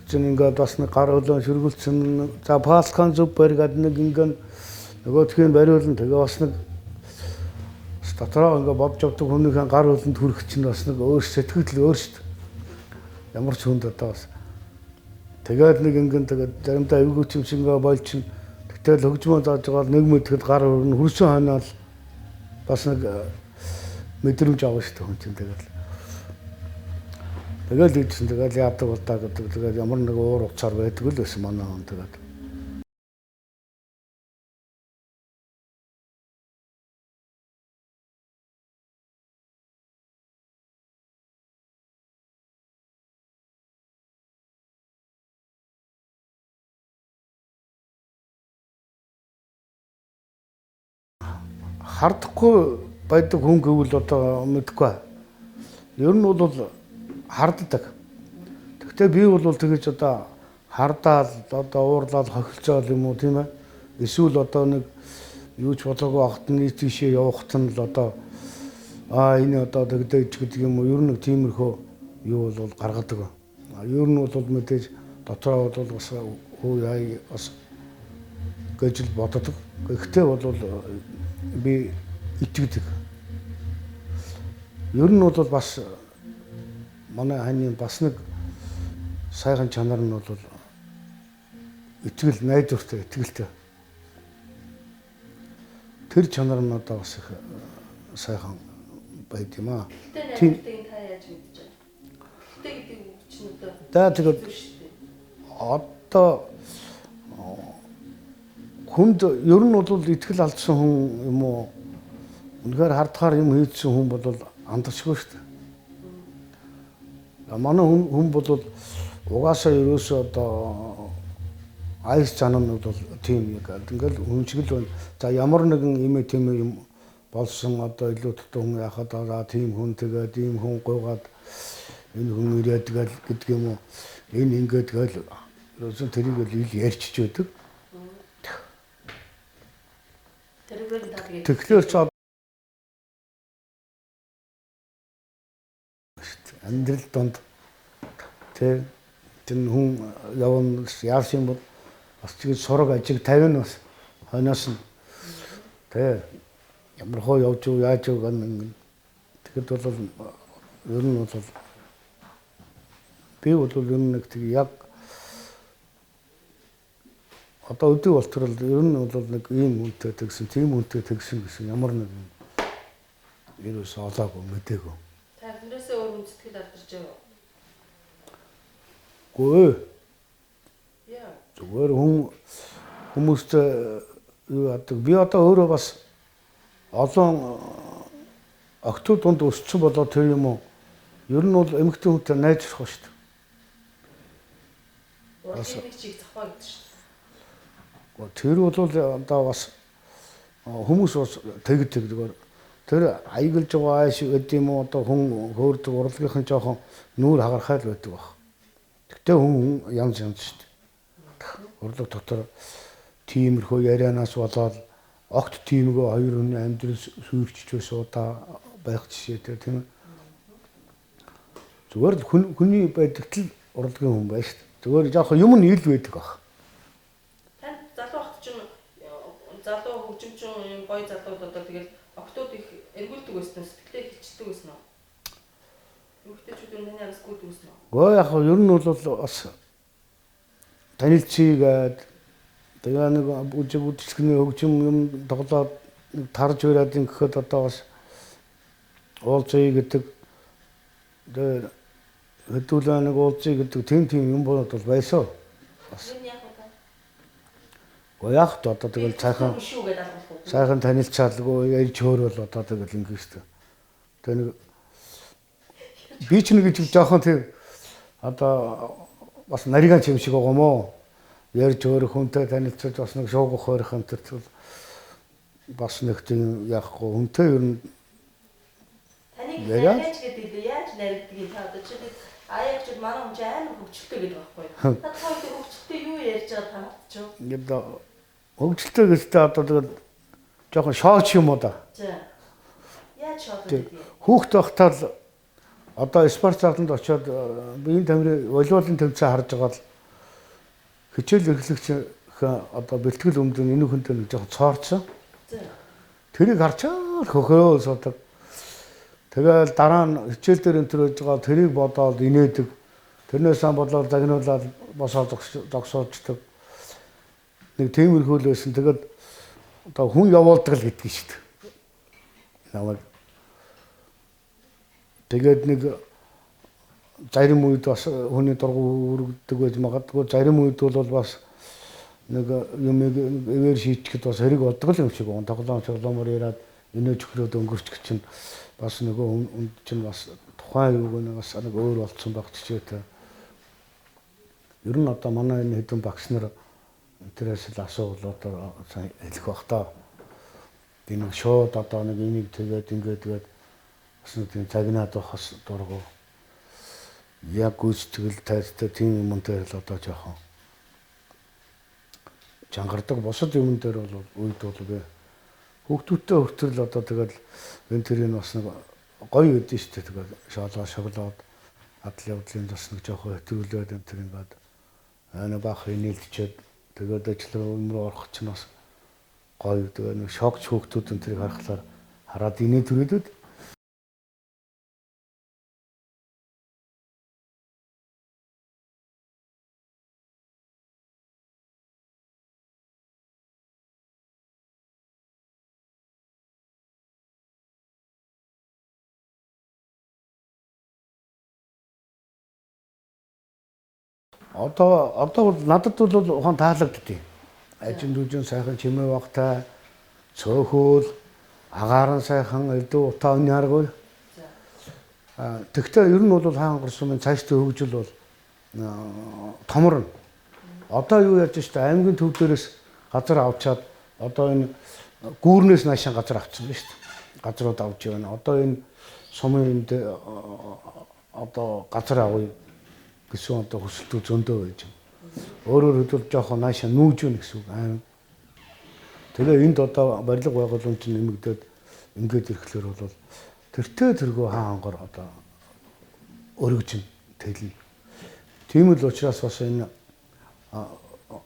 чинь ингээд бас нэг гар хөлөө шүргүүлсэн за паскан зупер гэдэг нэг ингээд нөгөөдхийн бариулна тэгээ бас нэг дотроо ингээд бодж авдаг хүнийхэн гар хөлөнд хүрэх чинь бас нэг өөр сэтгэл өөр шүү дээ. Ямар ч хүнд одоо бас тэгээд нэг ингэн тэгээд заримдаа эвгүй чимсэнгээ болчин тэгтэл хөгжмөө зааж байгаа нэг мэдэхэд гар хөрн хөрсөн хойноол бас нэг мэдрэмж авах шүү дээ хүн чинь тэгэл ийдсэн тэгэл яадаг удаа гэдэг тэгээд ямар нэг уур уцаар байдаг л байсан манай хүн тэгээд хардахгүй байдаг хүн гэвэл одоо мэдгүй. Ер нь бол харддаг. Гэхдээ би бол тэгэж одоо хардаал одоо уурлал хохилцоол юм уу тийм ээ. Эсвэл одоо нэг юу ч болоогүй ахт нь тийшээ явахт нь л одоо энэ одоо тэгдэж гэдэг юм уу. Ер нь тиймэрхүү юу бол гаргадаг. Ер нь бол мэдээж дотроо бол бас хөө яа бас гэж л боддог. Гэхдээ бол би итгэдэг. Ер нь бол бас манай ханы бас нэг сайхан чанар нь бол итгэл найдвартай, итгэлтэй. Тэр чанар нь одоо бас их сайхан байд юм аа. Тийм та яаж мэдэж байна? Гэтэ гэдэг үг чинь одоо. За тэгээд одоо хүнд ер нь бол итгэл алдсан хүн юм уу? Үнэхээр хардахаар юм хийдсэн хүн бол андагшгүй шүү дээ. Манай хүн бол угаасаа ерөөсөө одоо айс чанамнууд бол тийм яг ингээл хүн шиг л байна. За ямар нэгэн имэ тийм юм болсон одоо илүү дутуу хүн яхад тийм хүн тэгээд ийм хүн гуйгаад энэ хүн ирээд гэдэг юм уу. Энэ ингээд тэгэл ерөөсөө тэрийг л ил ярьчих байдаг. Тэгэхээр ч амьдрал донд тэр хүн явна яасан бол бас чиг сураг ажиг 50 нь бас хойноос нь тэ ямар хоо явж юу яаж юу гэнэ тэгэд бол ер нь бол би бол ер нь нэг тэг яг одоо өдөө болтол ер нь бол нэг ийм үнэтэй тэгсэн тийм үнэтэй тэгсэн гэсэн ямар нэг ерөөс олоогүй мэдээгүй. Та хүнээсээ өөр үндэтгэл алдарч байгаа. Гүй. Яа. Зүгээр хүмүүст юу яадаг. Би одоо өөрөө бас олон октод дунд өссөн болоо тэр юм уу. Ер нь бол эмэгтэй хүнтэй найзлах ба шүү дээ. Урлагийн чиг зохио гэдэг шүү дээ. Тэр бол одоо бас хүмүүс бас тэгдэг зүгээр. Тэр аяглаж байгаа айш гэдэг юм уу одоо хүн хөөрдөг урлагийнхан жоохон нүүр хагархай л байдаг баг. Тэгтээ хүн янз янз шүү дээ. Урлаг дотор тиймэрхүү ярианаас болоод огт тиймэрхүү хоёр хүний амьдрал сүйрчж суудаа байх жишээтэй тийм ээ. Зүгээр л хүний байдагт л урлагийн хүн байна шүү дээ. Зүгээр жоохон юм нь ил байдаг баг. Танд залуу хат чинь залуу хөгжимчин гоё залууд одоо тэгэл октод их эргүүлдэг байсан сэтгэлээ хилчдэг байсан уу? Эмэгтэйчүүд энэ араас гүйдэг байсан уу? Гоо яг ер нь бол бас танилцъя гээд тэгээ нэг үжилсгний хөгжим юм тоглоод тарж өрөөд ингэхэд одоо бас уулзъя гэдэг тэгээ хэдүүлээ нэг уулзъя гэдэг тийм юм бол байсан. Бас. Гоо яг одоо тэгэл сайхан танилцаалгүй ярьж хөөрөл одоо тэгэл ингэ шүү дээ. Тэгээ нэг би ч нэг жоохон тийм одоо бас нарийн юм шиг байгаа мó. Ярьж өөр хүнтэй танилцаж бас нэг шуугах хойрох юм тэр бас нэг тийм яахгүй хүнтэй ер нь таныг яаж гэдэг яаж наригдгийг та одоо чи аяагч манай хүн амар хөвчлөлтэй гэдэг байхгүй юу? Та хоёр хөвчлөлтэй юу ярьж байгаа та ч юу? Ингээд хөвчлөлтэй гэжтэй одоо тэгэл жоохон шооч юм уу да. За. Яаж шоод гэдэг юм? Хүүхд байхдаа л одоо спорт залтанд очиод биеийн тамирын волейболын төвцөө харж байгаа л хичээл эрхлэгч одоо бэлтгэл өмдөн энэ хүнтэй нэг жоохон цоорцсон. Тэрийг харчаад хөхөө суудаг. Тэгэл дараа нь хичээл дээр энэ төр байж байгаа тэрийг бодоод инээдэг. Тэрнээс сан бодлоор загнуулаад босоод зогсоочдөг. Нэг тиймэрхүү л байсан. Тэгэл одоо хүн явуулдаг л гэдгийг шүү дээ. Намайг тэгээд нэг зарим үед бас хүний дургу үргэлдэг байж магадгүй зарим үед бол бас нэг юм эвэр шийтгэхэд бас хэрэг болдог юм шиг гоо тоглоомор яриад инээж өгрөөд өнгөрч гэж чинь бас нөгөө хүн чинь бас тухайн юуг нэг бас нэг өөр болцсон баг чичээтэй. Ер нь одоо манай энэ хэдэн багш нар тэрээс л асуувал одоо сайн хэлэх бах та. нэг шууд одоо нэг энийг тэгээд ингээд бас нэг тийм цагнаад бахас дургу. Яг гүйцэтгэл тайлтай тийм юм дээр л одоо жоохон чангардаг. Бусад юм дээр бол үед болгүй. Хүүхдүүдтэй хүртэл одоо тэгэл энэ тэрийг бас нэг гоё үдэн шүү дээ. Тэгээд шоолоо шоглоод адал явдлын бас нэг жоохон хэтрүүлээд энэ тэр ингээд нэг баах нийлдчихэд тэгээд ажил руу орох чинь бас гоё. Тэгээд нэг шокч хүүхдүүд энэ тэрийг харахаар хараад инээ төрөлөд одоо бол надад бол ухаан таалагддیں۔ Ажин дүүжин сайхан чимээ багтай цөөхөл агаар нь сайхан элдв утаа өнний харгүй. Тэгтээ ер нь бол хаангар сумын цаашдаа хөгжил бол томорно. Одоо юу яаж штэ аймгийн төв дээрээс газар авчаад одоо энэ гүүрнээс наашаа газар авчихсан байна штэ. Газрууд авч явна. Одоо энэ сумын энд одоо газар авъя гэсэн одоо хүсэлтүүд зөндөө байж байна. Өөрөөр хэлбэл жоохон наашаа нүүж өгнө гэсэн үг аим. Тэгээ энд одоо барилга байгууллагын чинь нэмэгдээд ингээд ирэхлээр бол тэртээ тэргөө хаангар одоо өргөжин тэлнэ. Тийм л учраас бас энэ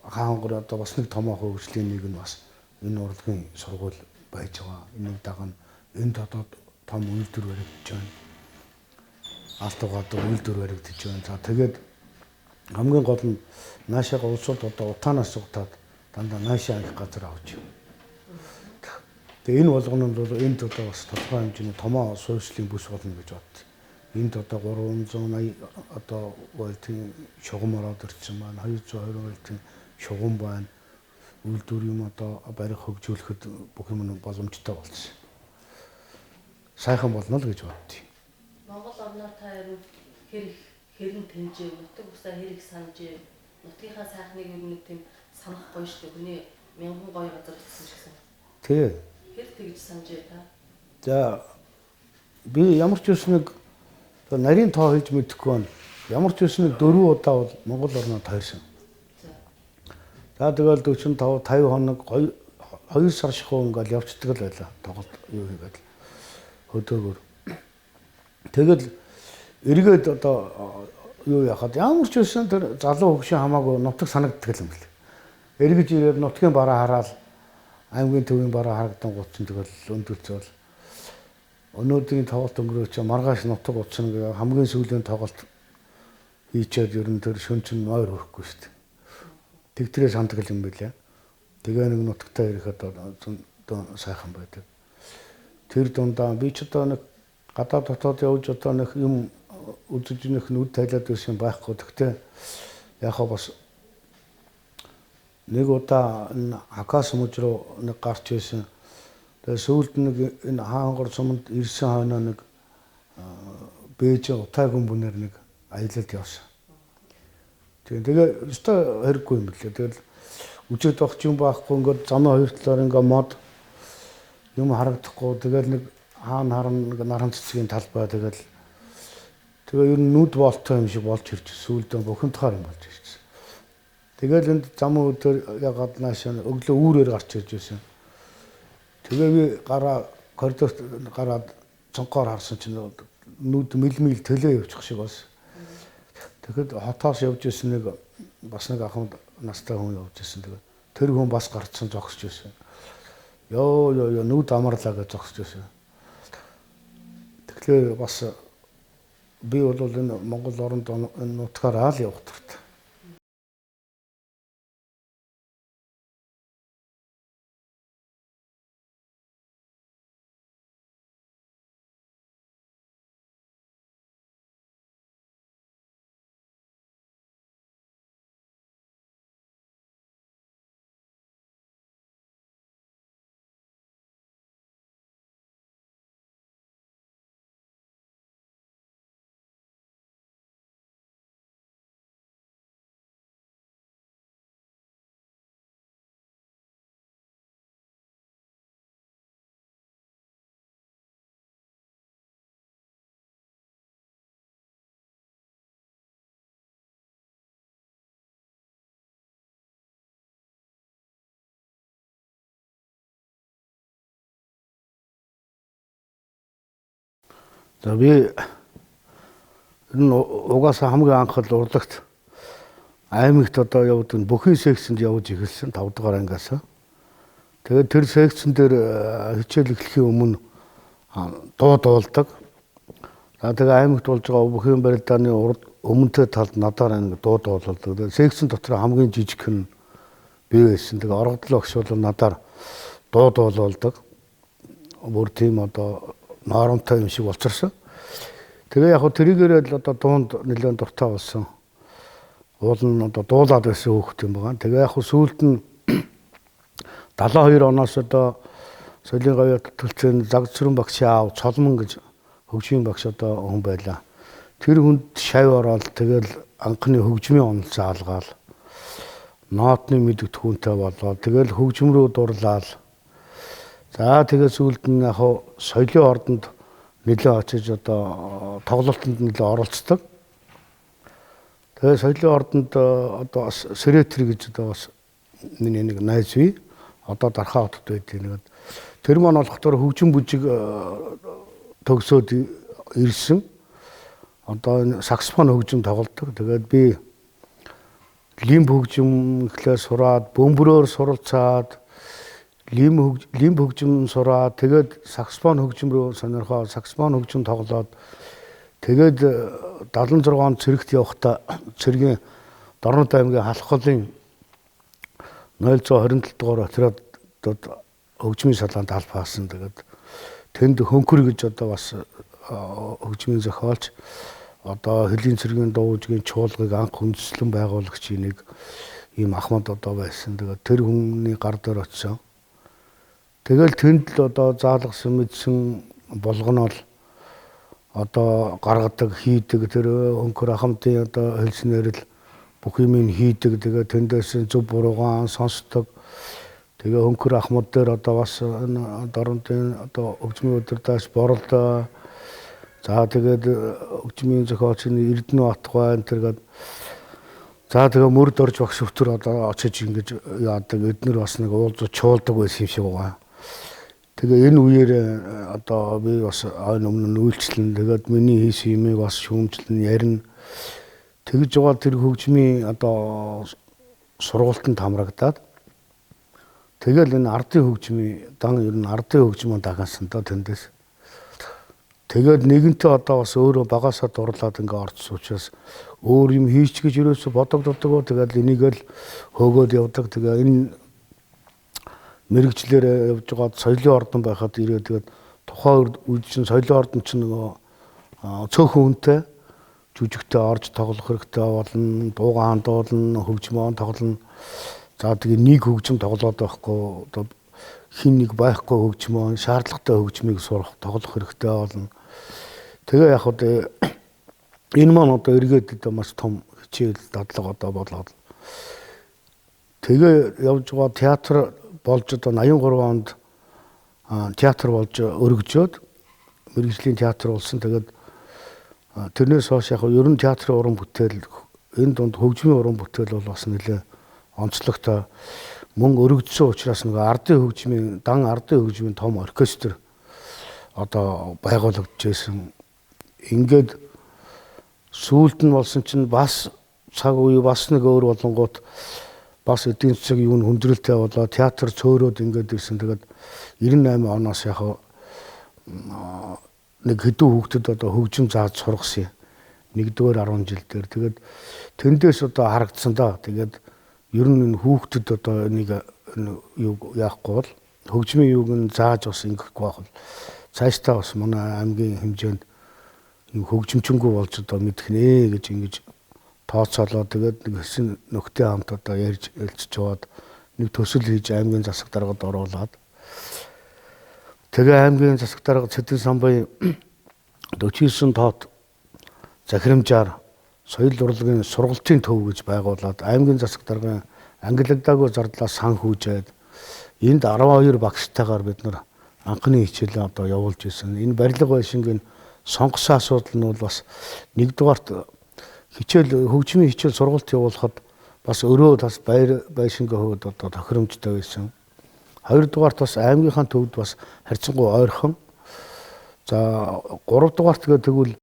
хаангар одоо бас нэг томоохон хөгжлийн нэг нь бас энэ урлагийн сургууль байж байгаа. Энийг дагна энд одоо том үйлдвэр баригдаж байна. Алтугаад үйлдвэр баригдаж байна. За тэгээд хамгийн гол нь наашаага улсууд одоо утаанаас утаад дандаа наашаа их газар авч байна. Тэгээ энэ болгоно бол энд одоо бас тодорхой хэмжээний томоо суурьшлийн бүс болно гэж бодсон. Энд одоо 380 одоо вольтын шугам ороод ирсэн байна. 220 вольтын шугам байна. Үйлдвэр юм одоо барих хөгжүүлэхэд бүх юм боломжтой болсон. Сайхан болно л гэж боддیں۔ Монгол орноор та хэрэг тэмжээ, нутаг усаа хэрэг санаж, нутгийнхаа сайхныг ер нь тийм санах гоё шүү дээ. Хүний мянган гоё газар гэсэн ч гэсэн. Тий. Хэр тэгж санаж та? За би ямар ч үс нэг нарийн тоо хэлж мэдэхгүй байна. Ямар ч үс нэг 4 удаа бол Монгол орноо тойрсон. За тэгэл 45 50 хоног 2 сар шихуу ингээл явцдаг л байлаа. Тоглолт юу хийгээд хөдөөгөр. Тэгэл эргээд одоо юу яхад ямар ч үсэн тэр залуу хөгшин хамаагүй нутаг санагддаг юм бэл. Эргэж ирээд нутгийн бараа хараад аймгийн төвийн бараа харагдан гутсан тэгэл өндөлцөөл. Өнөөдрийн тоглолт өнгөрөөч маргааш нутаг утсан гэх хамгийн сүүлийн тоглолт хийчээд ер нь тэр шөн чин мойр хөрөхгүй шүү дээ. Тэгтрээ сандгал юм байлаа. Тэгээ нэг нутагтаа ирэхэд одоо сайхан байдаг. Тэр дундаа би ч одоо нэг гадаад дотоод явж одоо нэг юм үзэж нөх нүд тайлаад байсан байхгүй. Тэгтээ яг бас нэг удаа энэ Акас мужи руу нэг гарч байсан. Тэгээ сүүлд нэг энэ хаангар суманд ирсэн хойноо нэг бэж утаа гүмбүнээр нэг аялалд явсан. Тэгээ өстой хэрэггүй юм билээ. Тэгэл үжид багч юм байхгүй ингээд замын хоёр талаар ингээд мод юм харагдахгүй. Тэгэл нэг хаана харна нэг наран цэцгийн талбай тэгэл ер нь нүд болтой юм шиг болж ирж сүүлдээ бухимдахаар юм болж ирсэн. Тэгэл энд замын өдөр ягаад наашаа өглөө үүрээр гарч ирж байсан. Тэгээ би коридорт гараад цонхоор харсан чинь нүд мэлмил төлөө явчих шиг болсон. Тэгэхэд хотоос явж ирсэн нэг бас нэг ахмад настай хүн явж ирсэн. Тэгээд тэр хүн бас гарцсан зогсож ирсэн. Ёо нүд амарлаа гэж зогсож ирсэн. Тэгэхээр бас би бол энэ Монгол оронд нутгаар аал явах хэрэгтэй. За би энэ угаасаа хамгийн анхад урлагт аймагт одоо явдаг бүхий секцэнд явж эхэлсэн 5 дугаар ангиас. Тэгээд тэр секцэн дээр хичээл эхлэхийн өмнө дуу дуулдаг. За тэгээ аймагт болж байгаа бүхий барилдааны өмнөд талд надаар ингэ дуу дуулдаг. Секцэн дотор хамгийн жижиг хэн би байсан. Тэгээ оргодлоо гэх бол надаар дуу дуулдаг. Бүр тийм одоо норомтой юм шиг болчихсон. Тэгээ яг тэрийгээр л одоо дуунд нэлээд дуртай болсон. Уул нь одоо дуулаад байсан хүүхэд юм байна. Тэгээ яг сүүлд нь 72 оноос одоо соёлын говья төлцөөнд Загцрын багшийн аав Цолмон гэж хөгжмийн багш одоо хүн байлаа. Тэр хүнд шавь ороод тэгэл анхны хөгжмийн онол заалгаал. Ноотны мэдгэдэгхүүнтэй болоод тэгэл хөгжим рүү дурлаад. За тэгээ сүүлд нь яг соёлын ордонд нэлээд очиж одоо тоглолтод нэлээд оролцдог. Тэгээ соёлын ордонд одоо Сэретри гэж одоо бас миний нэг найз бий. Одоо Дархаа хотод байдгийг. Тэр маань болохоор хөгжим бүжиг төгсөөд ирсэн. Одоо саксофон хөгжим тоглодог. Тэгээд би лимб хөгжим ихлээр сураад, бөмбөрөөр суралцаад, лимб хөгжим сураад, тэгээд саксофон хөгжим рүү сонирхоод саксофон хөгжим тоглоод тэгээд 76 он цэрэгт явахдаа цэргийн Дорнод аймгийн Халхлын 027 дугаар отряд хөгжмийн салаанд албаасан. Тэгээд тэнд хөнкөр гэж одоо бас хөгжмийн зохиолч одоо хөлийн цэргийн дуужгийн чуулгыг анх үндэслэн байгуулагчийн нэг ийм Ахмад одоо байсан. Тэгээд тэр хүний гар дээр очсон. Тэгэл тэнд л одоо заалгасан мэдсэн болгоноол одоо гаргадаг хийдэг тэр хөнкөр ахмадын одоо хэлснээр л бүх юм хийдэг. Тэгээ тэндээс зөв буруугаан сонсдог. Тэгээ хөнкөр ахмад дээр одоо бас дорнодын одоо хөгжмийн удирдагч боролдоо. За тэгээд хөгжмийн зохиолчны Эрдэнэ Батгай энэ төргээд за тэгээ мөрд орж багш өвтөр одоо очиж ингэж яадаг эднэр бас нэг уулзаж чуулдаг байсан юм шиг байгаа. Тэгээ энэ үеэр одоо би бас ойн өмнө нь үйлчлэн тэгээд миний хийсэн юмыг бас шүүмжлэн ярина. Тэгж байгаа тэр хөгжмийн одоо сургуультанд хамрагдаад тэгэл энэ ардын хөгжмийн дан ер нь ардын хөгжмөө дагасан доо тэндээс. Тэгээд нэгэнтээ одоо бас өөрөө багасаа дурлаад ингээ орцсон учраас өөр юм хийч гэж ерөөсө бодогддог. Тэгээд энийг л хөөгөөд явдаг. Тэгээ энэ мэрэгчлэр явж байгаа соёлын ордон байхад ирээд тэгээд тухайн үед чинь соёлын ордон чинь нөгөө цөөхөн үнэтэй жүжигтэй орж тоглох хэрэгтэй болно, дуугаан дуулна, хөгжмөөн тоглоно. За тэгээ нэг хөгжим тоглоод байхгүй одоо хин нэг байхгүй хөгжмөөн шаардлагатай хөгжмийг сурах, тоглох хэрэгтэй болно. Тэгээ яг одоо энэ маань одоо эргээд одоо маш том хичээл дадлага одоо болоод. Тэгээ явж байгаа театр болж одоо 83 онд театр болж өргөжөөд мэргэжлийн театр болсон. Тэгээд тэрнээс хойш яг ер нь театрын уран бүтээл энэ дунд хөгжмийн уран бүтээл бол бас нэлээ онцлогтой мөн өргөжсөн учраас нэг ардын хөгжмийн дан ардын хөгжмийн том оркестр одоо байгуулагдчихсэн. Ингээд сүүлд нь болсон чинь бас цаг үе бас нэг өөр болонгууд бас эдийн засаг юу н хүндрэлтэй болоо театр цөөрөөд ингээд ирсэн. Тэгээд 98 оноос яг нэг хэдэн хүүхдэд одоо хөгжим зааж сургасан. Нэгдүгээр 10 жил дээр. Тэгээд тэндээс одоо харагдсан да. Тэгээд ер нь энэ хүүхдэд одоо энийг юу яахгүй бол хөгжмийн юуг нь зааж бас ингэхгүй байх бол цаашдаа бас манай аймгийн хэмжээнд хөгжимчөнгөө болж одоо мэдэх нэ гэж ингэж тооцоолоо. Тэгээд нэг хэсэг нөхдөд хамт одоо ярьж өлцөж яваад нэг төсөл хийж аймгийн засаг даргад оруулаад тэгээ аймгийн засаг дарга Цэдэн самбай 49 тоот захирамжаар соёл урлагийн сургалтын төв гэж байгуулад аймгийн засаг даргын ангилагдаагүй зардлаас санхүүжээд энд 12 багштайгаар бид нар анхны хичээлээ одоо явуулж ирсэн. Энэ барилга байшингийн сонгосон асуудал нь бол бас нэгдүгээрт хичээл хөгжмийн хичээл сургалт явуулахад бас өрөө бас байшингийн хувьд одоо тохиромжтой байсан. Хоёрдугаарт бас аймгийнхаа төвд бас харьцангуй ойрхон. За 3 дугаарт тэгвэл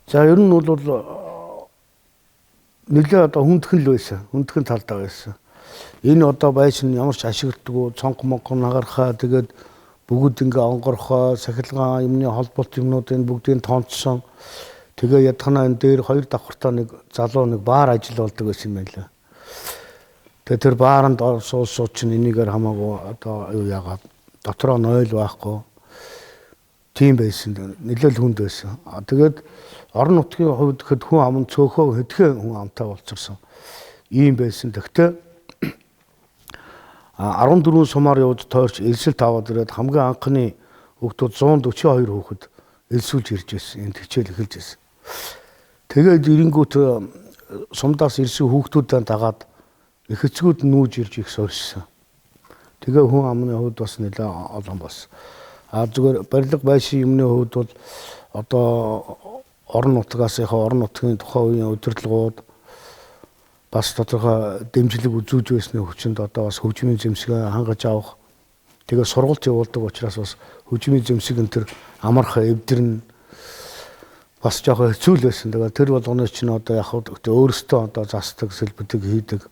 за ер нь бол нэлээ одоо хүндхэн л байсан. Хүндхэн талдаа байсан. Энэ одоо байшин ямар ч ашигладаггүй цонх монх нагархаа тэгээд бүгд ингээ онгорхоо сахилгаан юмны холбоот юмнуудын бүгдийг тонцсон. Тэгээ ядхана энэ дээр 2 давхартаа нэг залуу нэг баар ажил болдог байсан юм байлаа. Тэгээ тэр бааранд сууч чинь энийгээр хамаагүй одоо юу яагаад дотроо нойл байхгүй. Тийм байсан. Нэлээл хүнд байсан. Тэгээд орон нутгийн хувьд хэд хүн ам цөөхөө хэдхэн хүн амтай болчихсон. Ийм байсан. Тэгтээ 14 сумаар явж тойрч элсэлт аваад ирээд хамгийн анхны хүүхдүүд 142 хүүхэд элсүүлж ирж байсан. Энд хичээл эхэлж байсан. Тэгээд ирэнгүүт сумдаас ирсэн хүүхдүүдээ дагаад их эцгүүд нүүж ирж их сорьсон. Тэгээ хүн амны хувьд бас нэлээ олон болсон. Зүгээр барилга байшин юмны хувьд бол одоо орон нутгийнхаа орон нутгийн тухайн үеийн удирдлагууд бас тодорхой дэмжлэг үзүүлж байсны хүчинд одоо бас хөгжмийн зэмсгээ хангаж авах. Тэгээ сургалт явуулдаг учраас бас хөгжмийн зэмсэг энэ төр амархан эвдэрнэ. Бас жоохон хэцүү л байсан. Тэгээ тэр болгоны чинь одоо яг өөрөөсөө одоо застдаг, сэлбэдэг хийдэг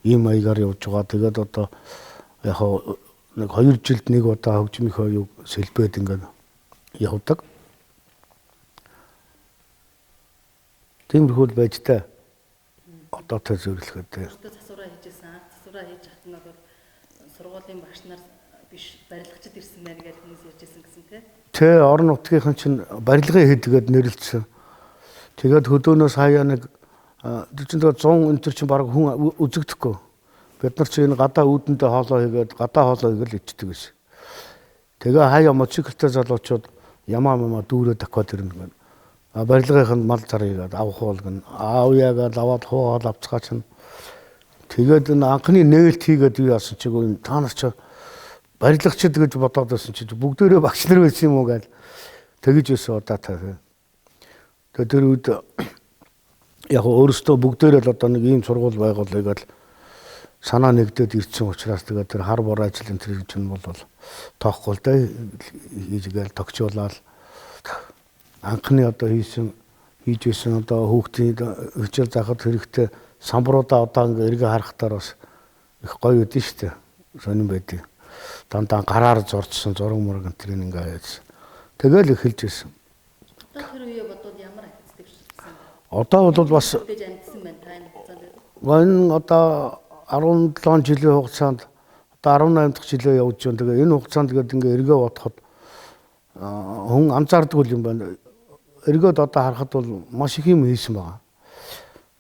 ийм маягаар явж байгаа. Тэгээд одоо яг нэг 2 жилд нэг удаа хөгжмийнхөө юу сэлбэд ингээд явдаг. Тиймэрхүү байж та одоо тэр зөвлөхөд тэ. Засвараа хийжсэн. Засвараа хийж хат нэг сургуулийн багш нар биш барилгачд ирсэн байна гэж хүмүүс ярьжсэн гэсэн тэ. Тэ орон нутгийнхан чинь барилгын хэдгээд нэрлэлсэн. Тэгээд хөдөөнөөс хаяа нэг тэр чинь 100 энэ чинь баг хүн үзэгдэхгүй. Бид нар чинь гадаа үүдэндээ хоолоо хийгээд гадаа хоолоо хийгээл ичдэг гэсэн. Тэгээ хаяа мотоциклтэй залуучууд ямаа дүүрээ дахиад ирнэ. Барилгынханд мал зарыгаад авах болгоно. Аав яагаад аваад хуугаад авцгаа чинь. Тэгээд энэ анхны нээлт хийгээд юу яасан чигүй та нар ч барилгачд гэж бодоод байсан чи бүгдээрээ багш нар байсан юм уу гэж тэгж өсөө удаа таа. Тэгээд тэр үед яг өөрөөсөө бүгдээрээ л одоо нэг ийм сургууль байгуулъя гэж санаа нэгдээд ирсэн учраас тэгээд тэр хар бор ажил энэ төр гэж нь бол тоохгүй л дээ хийгээл тогтчуулаад анхны одоо хийж байсан одоо хүүхдийн хичээл заахад хэрэгтэй самбаруудаа одоо ингээ эргээ харахтаар бас их гоё үдэн штэ сонирн байдیں۔ Дандаа гараар зурдсан зураг мураг энэ төр ингээ яасан. Тэгэл эхэлж байсан. Одоо тэр үе бодвол ямар хайцдаг шээ. Одоо бол бас гэж амьдсан байна та энэ хугацаанд. энэ одоо 17 жилийн хугацаанд одоо 18 дахь жилээ явж байна. Тэгээ энэ хугацаанд тэгээд ингээ эргээ бодоход хүн анзаардаг юм байна. Эргээд одоо харахад бол маш их юм хийсэн байгаа.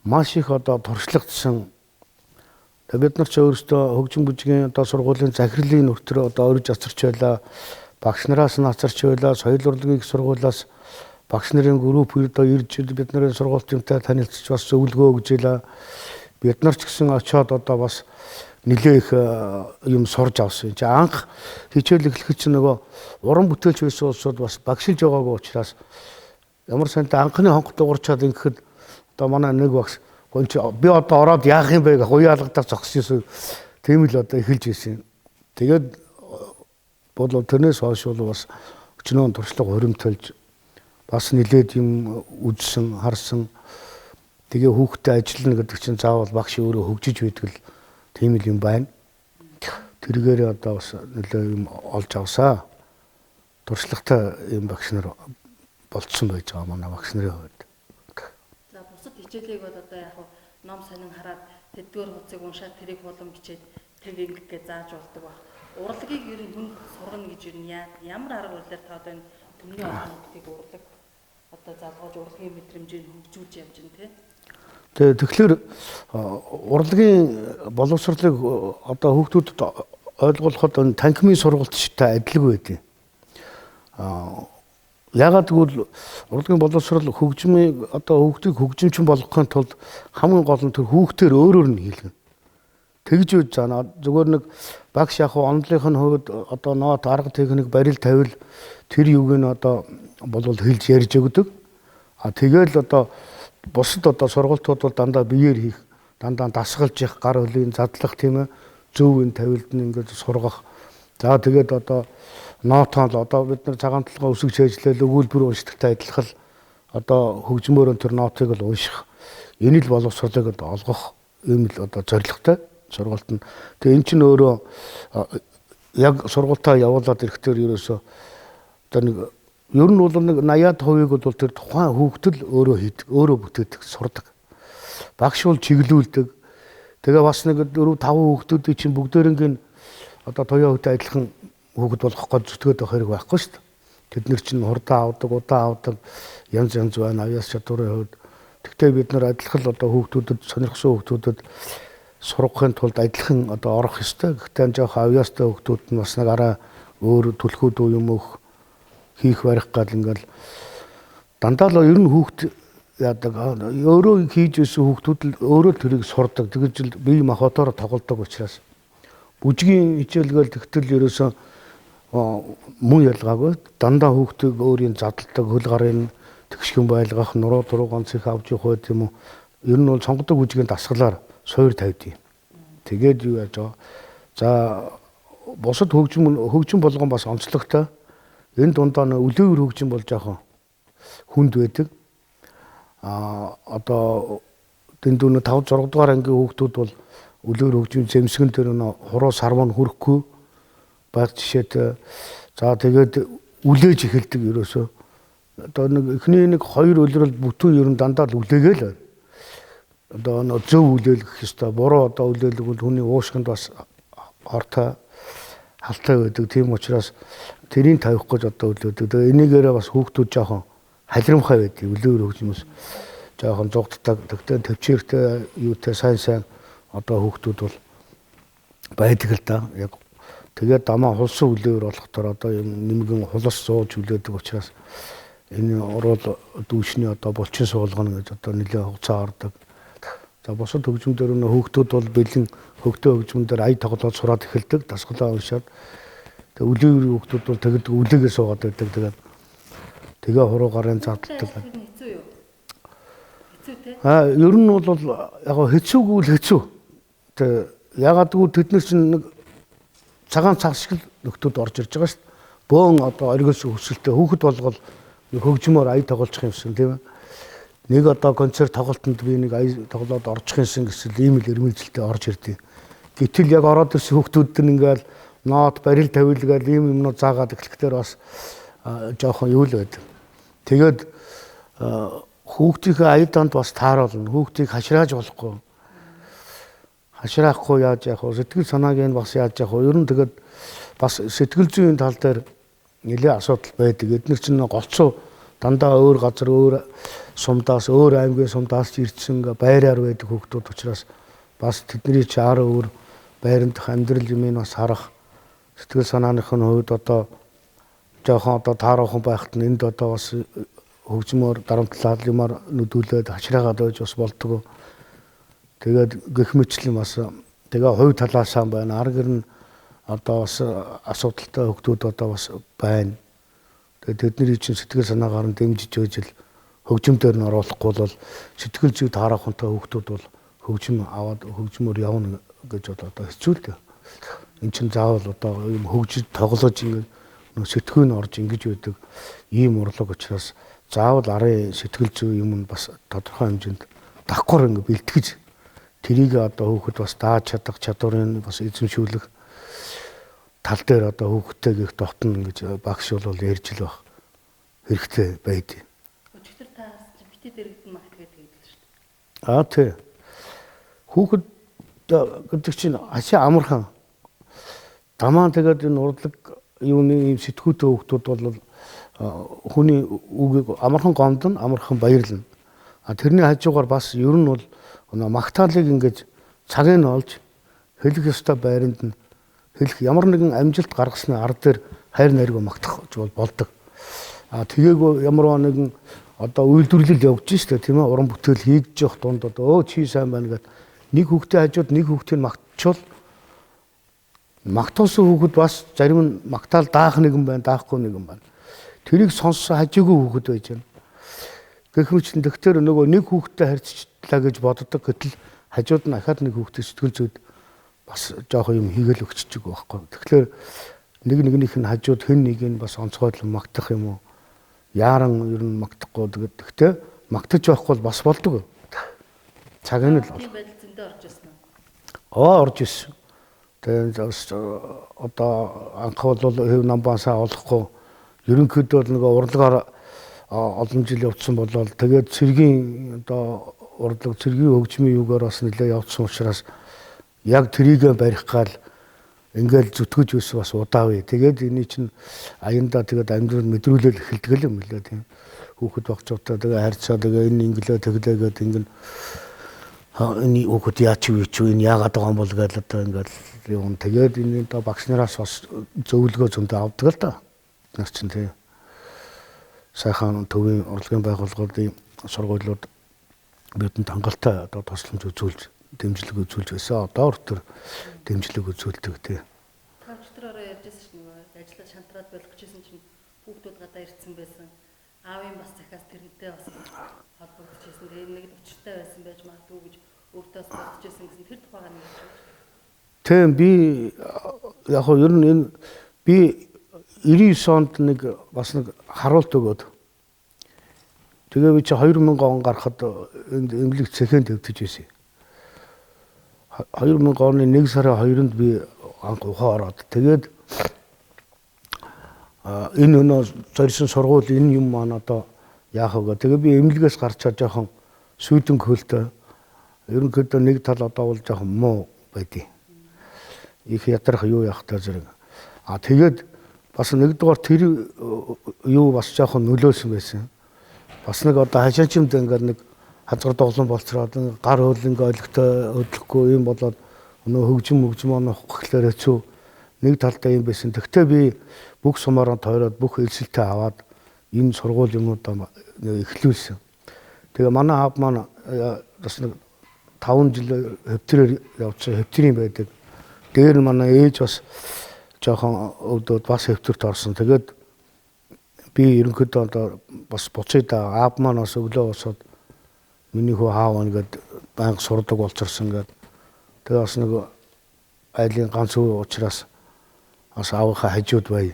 Маш их одоо туршлагдсан. Бид нар ч өөрсдөө хөгжим бүжгийн одоо сургуулийн захирлын нөхцөл одоо орж ацарч байла. Багш нараас нь ацарч байла. Соёл урлагийн сургуулиас багш нарын групп одоо ирж бид нарын сургуультантай танилцж бас зөвлөгөө өгж байла. Бид нар ч гэсэн очиод одоо бас нэлээ их юм сурж авсан. Анх хичээл эхлэхэд чинь нөгөө уран бүтээлч байсан улсууд бас багшилж байгаагүй учраас ямар сантай анхны хонх дуурчаад ингэхэд одоо манай нэг багш гонч би одоо ороод яах юм бэ гэх уяалгадаар зогсчихсон. Тийм л одоо эхэлж ирсэн. Тэгээд бол тэрнээс хойш бол бас өчнөө туршлага хуримталж бас нилээд юм үзсэн, харсан. Тэгээ хүүхдэд ажиллана гэдэг чинь заавал багш өөрөө хөгжиж байдаг л тийм л юм байна. Тэргээр одоо бас нэлээ юм олж авсаа. Туршлагатай юм багш нар болцсон байж байгаа манай багш нарын хувьд. За бусад хичээлийг бол одоо яг ном сонин хараад тэдгээр хуцыг уншаад тэрийг болон бичээд тэг ингээд зааж болдог баг. Урлагийг ер нь хүн сургана гэж ер нь ямар арга барилаар та одоо энэ төмний олонтыг урлаг одоо залгууж урлагийн мэдрэмжийг хөгжүүлж явж байна тий. Тэгэхээр урлагийн боловсролыг одоо хүүхдүүдэд ойлгуулахад танхимын сургалтчтай адилгүй байдیں۔ Яагаад гэвэл урлагийн боловсрол хөгжмийн одоо хүүхдийг хөгжимчин болгохын тулд хамгийн гол нь тэр хүүхдээр өөрөөр нь хийлгэнэ. Тэгж үз заана зүгээр нэг багш яг онолынх нь хувьд одоо ноот арга техник барил тавил тэр юуг нь одоо болвол хэлж ярьж өгдөг. Тэгэл одоо бусад одоо сургалтууд бол дандаа биеэр хийх, дандаа дасгалж явах, гар хөлийн задлах тийм ээ, зөв ин тавилд нь ингээд сургах. За тэгээд одоо ноотон л одоо бид нар цагаан толгой өсөж ажиллал өгүүлбэр уншдагтай адилхан одоо хөгжмөөрөө тэр ноотыг л унших. Энэ л боловсролыг одоо олгох юм л одоо зорилготой сургалт нь. Тэгээ эн чинь өөрөө яг сургалтаа явуулаад ирэхдээ ерөөсөө одоо нэг ер нь бол нэг 80% бол тэр тухайн хүүхдэл өөрөө хийдэг, өөрөө бүтээдэг, сурдаг. Багш бол чиглүүлдэг. Тэгээ бас нэг 4-5 хүүхдүүдийн чинь бүгдээрингийн одоо тоёо хөвтэй адилхан хүүхэд болгох гэж зүтгээд байх хэрэг байхгүй шүү дээ. Тэд нар чинь хурдан авдаг, удаан авдаг, янз янз байна авьяас чадварын хувьд. Тэгтээ бид нар адилхан одоо хүүхдүүдэд сонирхсан хүүхдүүдэд сургахын тулд адилхан одоо орох ёстой. Гэхдээ жоох авьяастай хүүхдүүд нь бас нэг арай өөр түлхүүд үү юм уу хийх барих гал ингээл дандаа л ер нь хүүхд яадаг өөрөө хийж өссөн хүүхдүүд л өөрөө тэрийг сурдаг. Тэгж бие махбодоор тоглодог учраас бүжгийн хичээлгээл тэгтэл ерөөсөө муу ялгаагүй дандаа хүүхдийг өөрийн задалдаг хөл гарын тэгшхэн байлгах нуруу дуруу ганц их авч явах байт юм уу. Ер нь бол сонгодог бүжгийн дасгалаар суур тавьдیں۔ Тэгээд юу яаж байгаа. За бусад хөгжим болгон бас онцлогтой. Энэ дундаа нэг үлээвэр хөгжим болж байгаа хүнд байдаг. Одоо дэндүү 5-6 дугаар ангийн хүүхдүүд бол үлээвэр хөгжим зэмсгэн дээр хуруу сарман хүрэхгүй баг жишээтэй. За тэгээд үлээж эхэлдэг ерөөсөө. Одоо нэг эхний 1-2 үлрэл бүтэн ер нь дандаа л үлээгээл байна. Одоо зөв үлээлгэх ёстой. Буруу одоо үлээлгэл хүний уушгинд бас хортой халтай байдаг. Тийм учраас тэрийг тавих гэж одоо үлээдэг. Тэгээ энийгээрээ бас хүүхдүүд жоохон халирамхай байдаг. Үлээвэр хөгжмөс жоохон зугддаг. Тэгтээ төвчээртэй юутай сайн одоо хүүхдүүд бол байдаг л да. Яг тэгээд дамаа хулсан үлээвэр болохдоор одоо нэмгэн хулас сууж үлээдэг учраас энэ орол дүүшний одоо булчин суулгана гэж одоо нэлээд хугацаа ордог. За босод хөгжмөөр нь хүүхдүүд бол бэлэн хөгтөө хөгжмөөр ая тоглоод сураад эхэлдэг. Дасгалаа уншаад тэгээ үлээвэр хүүхдүүд бол тэгэд үлээгээ суугаад байдаг. Тэгээ хуруу гарын заддаг. Хэцүү юу? Хэцүү те? Ер нь бол яг хэцүүгүй л хэцүү. Тэгээ ягаад гэвэл тэд нар чинь нэг цагаан цаас шиг нөхдүүд орж ирж байгаа шүү дээ. Бөөн одоо оргилс өсөлтөө хүүхэд болгол хөгжмөөр ая тоглож юмсан тийм ээ. Нэг одоо концерт тоглолтод би нэг ая тоглоод орчих юмсан гэсэн ийм л эрмэлзэлтэй орж ирдээ. Гэтэл яг ороод ирсэн хүүхдүүд нь ингээл ноот барил тавилгаал ийм юмнууд заагаад эхлэхдээ бас жоохон юу л байдаг. Тэгээд хүүхдийнхээ ая данд бас тааруулна. Хүүхдийг хашрааж болохгүй. Хашраахгүй яаж яах вэ? Сэтгэл санааг нь бас яаж яах вэ? Ер нь тэгээд бас сэтгэл зүйн тал дээр нэлээд асуудал байдаг. Эдгээр чинь голцоо дандаа өөр газар өөр сумдаас өөр аймгийн сумдаас ирсэн байраар байдаг хүүхдүүд учраас бас тэдний чаар өөр байрандах амьдрал юм бас харах сэтгэл санааных нь хувьд одоо жоохон одоо тааруухан байхад нь энд одоо бас хөгжмөөр дарамтлал юмар нүдүүлээд хашраагаад байж бас болдгоо. Тэгээд гэх мэтлэн бас тэгээ хувь талаасаа байна. Арга гэр нь одоо бас асуудалтай хүүхдүүд одоо бас байна. Тэгээд тэдний чинь сэтгэл санаагаар нь дэмжиж өгж хөгжим дээр нь оруулахгүй бол сэтгэл зүй таарахынтай хүүхдүүд бол хөгжим аваад хөгжмөөр явна гэж одоо хэцүү л дээ. Энд чинь заавал одоо юм хөгжиж тоглож ингэ сэтгүүн орж ингэж байдаг ийм урлаг учраас заавал арын сэтгэл зүй юм нь бас тодорхой хэмжээнд давхар ингэ бэлтгэж тэрийг одоо хүүхэд бас дааж чадах чадварыг бас эзэмшүүлэх тал дээр одоо хүүхдтэй гих дотно гэж багш бол ярьж л байх хэрэгтэй байдаг. Өчигдөр та бити дэрэгдэн магт гэдэг шүү дээ. Тий. Хүүхэд гэдэг чинь ашаа амархан. Дамаа тэгээд энэ урдлаг юуны ийм сэтгүүтэй хүүхдүүд бол хүний үгийг амархан гомдно, амархан баярлна. Тэрний хажуугаар бас ер нь бол магтаалыг ингэж цагийг нь олж хэлэх ёстой байранд нь хэлэх ямар нэгэн амжилт гаргасны ар дээр хайр найргаа магтах болдог. Тэгээгүй ямар нэгэн одоо үйлдвэрлэл явж штэ тийм ээ, уран бүтээл хийж явах дунд одоо чи сайн байна гэд нэг хүүхдээ хажууд нэг хүүхдийг магтчихвол магтуулсан хүүхэд бас зарим нь магтаал даах нэгэн байна, даахгүй нэгэн байна. Тэрийг сонссон хажуугүй хүүхэд байж байна. Гэх мэт нь тэгэхээр нөгөө нэг хүүхдтэй харьцчлаа гэж боддог гэтэл хажууд нь ахаад нэг хүүхдээ сэтгэл зүйд бас жоохон юм хийгээл өгчөж байгаа байхгүй. Тэгэхээр нэг нэгнийх нь хажууд хэн нэг нь бас онцгойлон магтах юм уу? Яаран ер нь магтахгүй тэгээд гэхдээ магтаж байхгүй бол бас болдог. Цаг нь л бол. Тийм байдал зөндөө орж ирсэн үү? Орж ирсэн. Тэгээд одоо анх бол хэв намбаасаа олохгүй ерөнхийдөө бол нөгөө урлагаар олон жил явцсан болол тэгээд цэргийн одоо урлаг цэргийн хөгжмийн юугаар бас нэлээ явцсан учраас яг трийг барих гал ингээл зүтгэж байсан бас удаа вэ. Тэгээд энэ чинь аяндаа тэгээд амьдрал мэдрүүлэл эхэлдэг юм лээ тийм. Хүүхэд багцуудаа тэгээд харьцаа тэгээд энэ инглээ тэглээгээд ингэн энэ хүүхэд яач юу ч энэ яагаад байгаа юм бол гэж одоо ингээл юм. Тэгээд энэ одоо багш нараас бас зөвлөгөө зөндөө авдаг л да. Нар чинь тийм. Сайхан төвийн урлагийн байгууллагуудын сургуулиуд бидэнд хангалттай одоо тусламж үзүүлж дэмжлэг үзүүлж байсан. Одоо өөр дэмжлэг үзүүлдэг тий. Та өчтөрөөрөө ярьжсэн чинь нөгөө ажиллаж шантраад болох гэжсэн чинь хүүхдүүд гадаа ирсэн байсан. Аавын бас захиас тэрнтэй бас холбогдчихсэн. Тэгээд нэг өчртэй байсан байж магадгүй гэж өөртөөс бодчихсэн гэсэн тэр тухайгаа нэг ярьж. Тийм би яг хоо ер нь энэ би 99 онд нэг бас нэг харуулт өгөөд. Тэгээ би чи 2000 он гарахад энд эмнэлэг цэхэн төвтөж байсан. 2000 оны 1 сарын 2-нд би анх ухаан ороод тэгээд энэ өнөө зорьсон сургууль энэ юм маань одоо яах вэ? Тэгээ би эмнэлгээс гарчаа жоохон сүйдэн хөлтөө ерөнхийдөө нэг тал одоо бол жоохон муу байдیں۔ Их ядрах юу яах та зэрэг. Тэгээд бас нэгдүгээр тэр юу бас жоохон нөлөөсөн байсан. Бас нэг одоо хашаачимд ингээд нэг хазгар доглон болцроод гар хөлнг ойлгохтой хөдлөхгүй юм болоод өнөө хөгжим онох гэхлээр хэцүү нэг талдаа юм байсан. Тэгвэл би бүх сумаараа тойроод бүх элсэлтээ аваад энэ сургууль юмудаа эхлүүлсэн. Тэгээ манай аав маань бас нэг 5 жил хөвтрээр явцсан хөвтрийн байдаг. Дээр нь манай ээж бас жоохон өвдөд бас хөвтөрт орсон. Тэгээд би ерөнхийдөө одоо бас буцаад аав маань бас өглөө босоод миний хүү аав нэгэд банк сурдаг болцорсон гээд тэгээ бас нэг айлын ганц үе учраас бас аавынхаа хажууд бай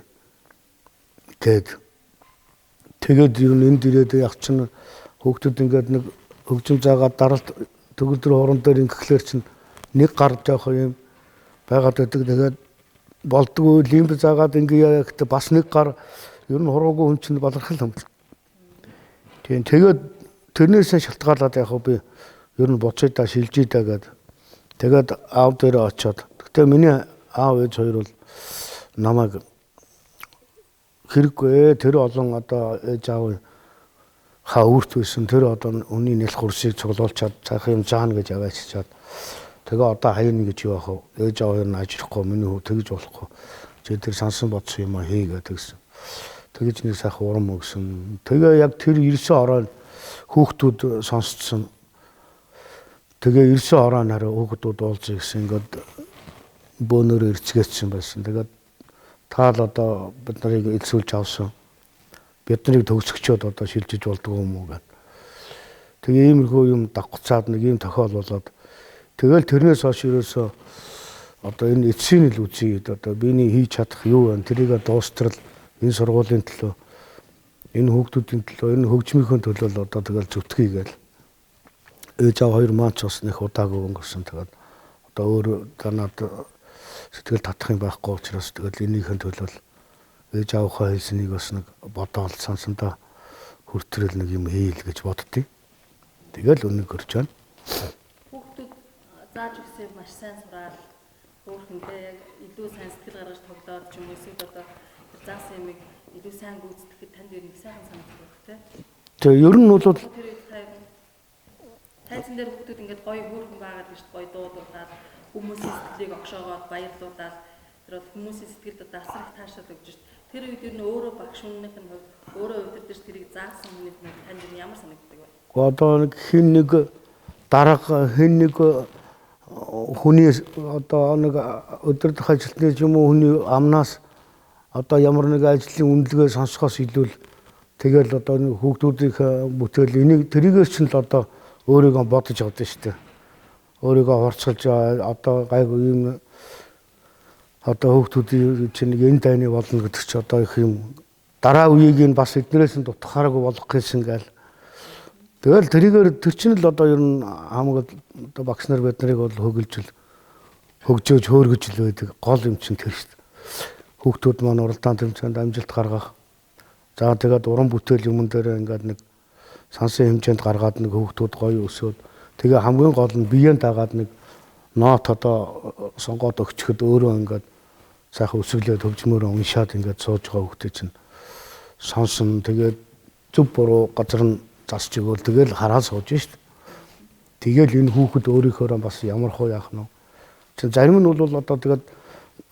тэгээд ер нь энд ирээд яг чинь хүүхдүүд ингээд нэг хөгжим заагаад даралт төгөл төр хорон дээр ингэхлээр чинь нэг гар жоох юм байгаад байдаг. Тэгээд болдгоо лимб заагаад ингээ гэхдээ бас нэг гар ер нь хуруугүй хүн чинь балархал юм. Тэгээд тэрнээсээ шалтгаалаад яг би ер нь буцаад та шилжиж даа тэгээд аав дээр очиод. Гэтэ миний аав ээж хоёр бол намайг хэрэггүй тэр олон одоо ээж аав ха үрт байсан тэр одоо үний нэлх хурсыг цуглуулчаад цаах юм заана гэж аваачаад тэгээ одоо хаяна гэж юу ах вэ? Ээж аав хоёр нь ажиллахгүй миний хүү тэгж болохгүй. Чи тэр сансан бодсон юм а хийгээд гэсэн. Тэгэж нэг сайхан урам өгсөн. Тэгээ яг тэр 9 оройн хүүхдүүд сонсцсон. Тэгээ 9 оройн хараа хүүхдүүд уулзъя гэсэн ингээд бөөнөр ирцгээсэн байсан. Тэгээд таал одоо бид нарыг элсүүлж авсан. Бид нарыг төгсгчөөд одоо шилжиж болдгоо юм уу гэд. Тэгээ иймэрхүү юм давхцаад нэг юм тохиол болоод тэгэл тэрнээс хойш ерөөсөө одоо энэ эцсийн л үзье одоо биний хийж чадах юу вэ? Тэрийг дуустрал энэ сургуулийн төлөө энэ хүүхдүүдийн төлөө энэ хөгжмийнхөө төлөө л одоо тэгэл зүтгэе гээл. Ээж аав хоёр маань ч бас нэг удаагүй өнгөрсөн. Тэгээд одоо өөр танаад сэтгэл татах юм байхгүй учраас тэгэл энийхэн төлөө ээж аавынхаа хэлснийг бас нэг бодоол сансандаа хүртэл нэг юм хийл гэж боддتي. Тэгэл өнөг görч байна. Хүүхдүүд зааж өгсөн маш сайн сураал өөрхөндөө яг илүү сайн сэтгэл гаргаж тоглоод ч юм уу эсвэл одоо заасан юмыг илүү сайн гүйцэтгэхэд танд ер нь сайхан санагддаг те. Тэгээ ер нь бол Тэр үед тайзан дээр хүмүүс ингээд гоё хөөрхөн байгаад гэж гоё дуудаад хүмүүсийн сэтгэлийг огшоогоод баярлуулаад тэр бол хүмүүсийн сэтгэлд одоо асар их таашаал өгч шít. Тэр үед ер нь өөрөө багш хүнийх нь хувьд өөрөө удирдах тэрийг заасан хүнийх нь танд ер нь ямар санагддаг вэ? Одоо нэг хин нэг дарга хин нэг хүний одоо нэг удирдах ажилтны юм уу хүний амнаас одоо ямар нэг ажлын үнэлгээ сонсохоос илүү тэгэл одоо хүүхдүүдийн бүтээл энийг тэрийгээс ч л одоо өөрийгөө бодож авдаг шүү дээ. Өөрийгөө хорцолж одоо гайгүй юм одоо хүүхдүүдийн чинь нэг энэ дайны болно гэдэг чи одоо их юм дараа үеийг нь бас эднэрээс нь дутахаараагүй болох гэсэн гээл. Тэгэл тэрийгээр тэр чинь л одоо ер нь хамаг одоо багш нар бид нарыг бол хөгжөөж хөөргөж л байдаг гол юм чинь тэр шүү дээ. Хүүхдүүд маань уралдаан тэмцээнд амжилт гаргах. За тэгээд уран бүтээл юмн дээр ингээд нэг сансын хэмжээнд гаргаад нэг хүүхдүүд гоё өсөөд тэгээ хамгийн гол нь биеэнд дагаад нэг ноот одоо сонгоод өгчөхөд өөрөө ингээд сайхан өсөглөөд хөгжмөөрөө уншаад ингээд сууж байгаа хүүхдээ чинь сонсон тэгээд зөв буруу газар нь засч өгөөл тэгэл хараа сууж шít. Тэгэл энэ хүүхэд өөрийнхөө бас ямар хөө яах нь. Чи зарим нь бол одоо тэгээд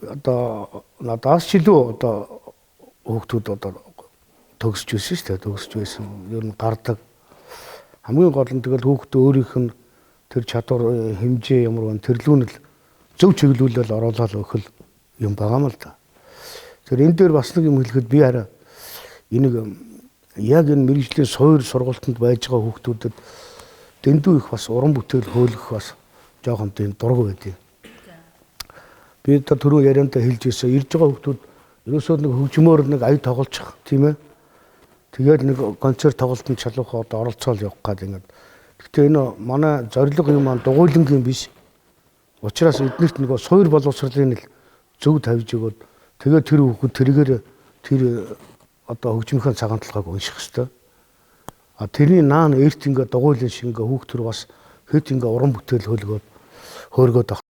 одоо надаас ч илүү одоо хүүхдүүд одоо төгсөж байсан шүү дээ. Төгсөж байсан. Ер нь гардаг. Хамгийн гол нь тэгэл хүүхдээ өөрийнх нь тэр чадвар хэмжээ ямар байна тэрлүүнэл зөв чиглүүлэл оруулаад өгөх юм байгаа юм л да. Тэр энэ дээр бас нэг юм хэлэхэд би хараа энийг яг энэ мэрэгжлийн суур сургалтанд байж байгаа хүүхдүүдэд дэндүү их бас уран бүтээл хөөлөх бас жоохон тийм дург байдیں۔ Би та түрүү яриандаа хэлж ирсэн ирж байгаа хүүхдүүд ерөөсөө нэг хөгжмөөр нэг ая тоглочих тийм ээ. Тэгээд нэг концерт тоглолтод шалгах одоо оролцоол явах гад ингээд. Гэхдээ энэ манай зорилго юм аа дугуйлангийн биш. Учираас эднэрт нөгөө суур боловсролын л зөв тавьж өгөөд тэгээд тэр хүүхэд тэргээр тэр одоо хөгжмийнхээ цагаан талхайг унших хэвээр. А тэрний наан эрт ингээд дугуйлан шиг ингээд хүүхдэр бас хэд ингээд уран бүтээл хөөргөөд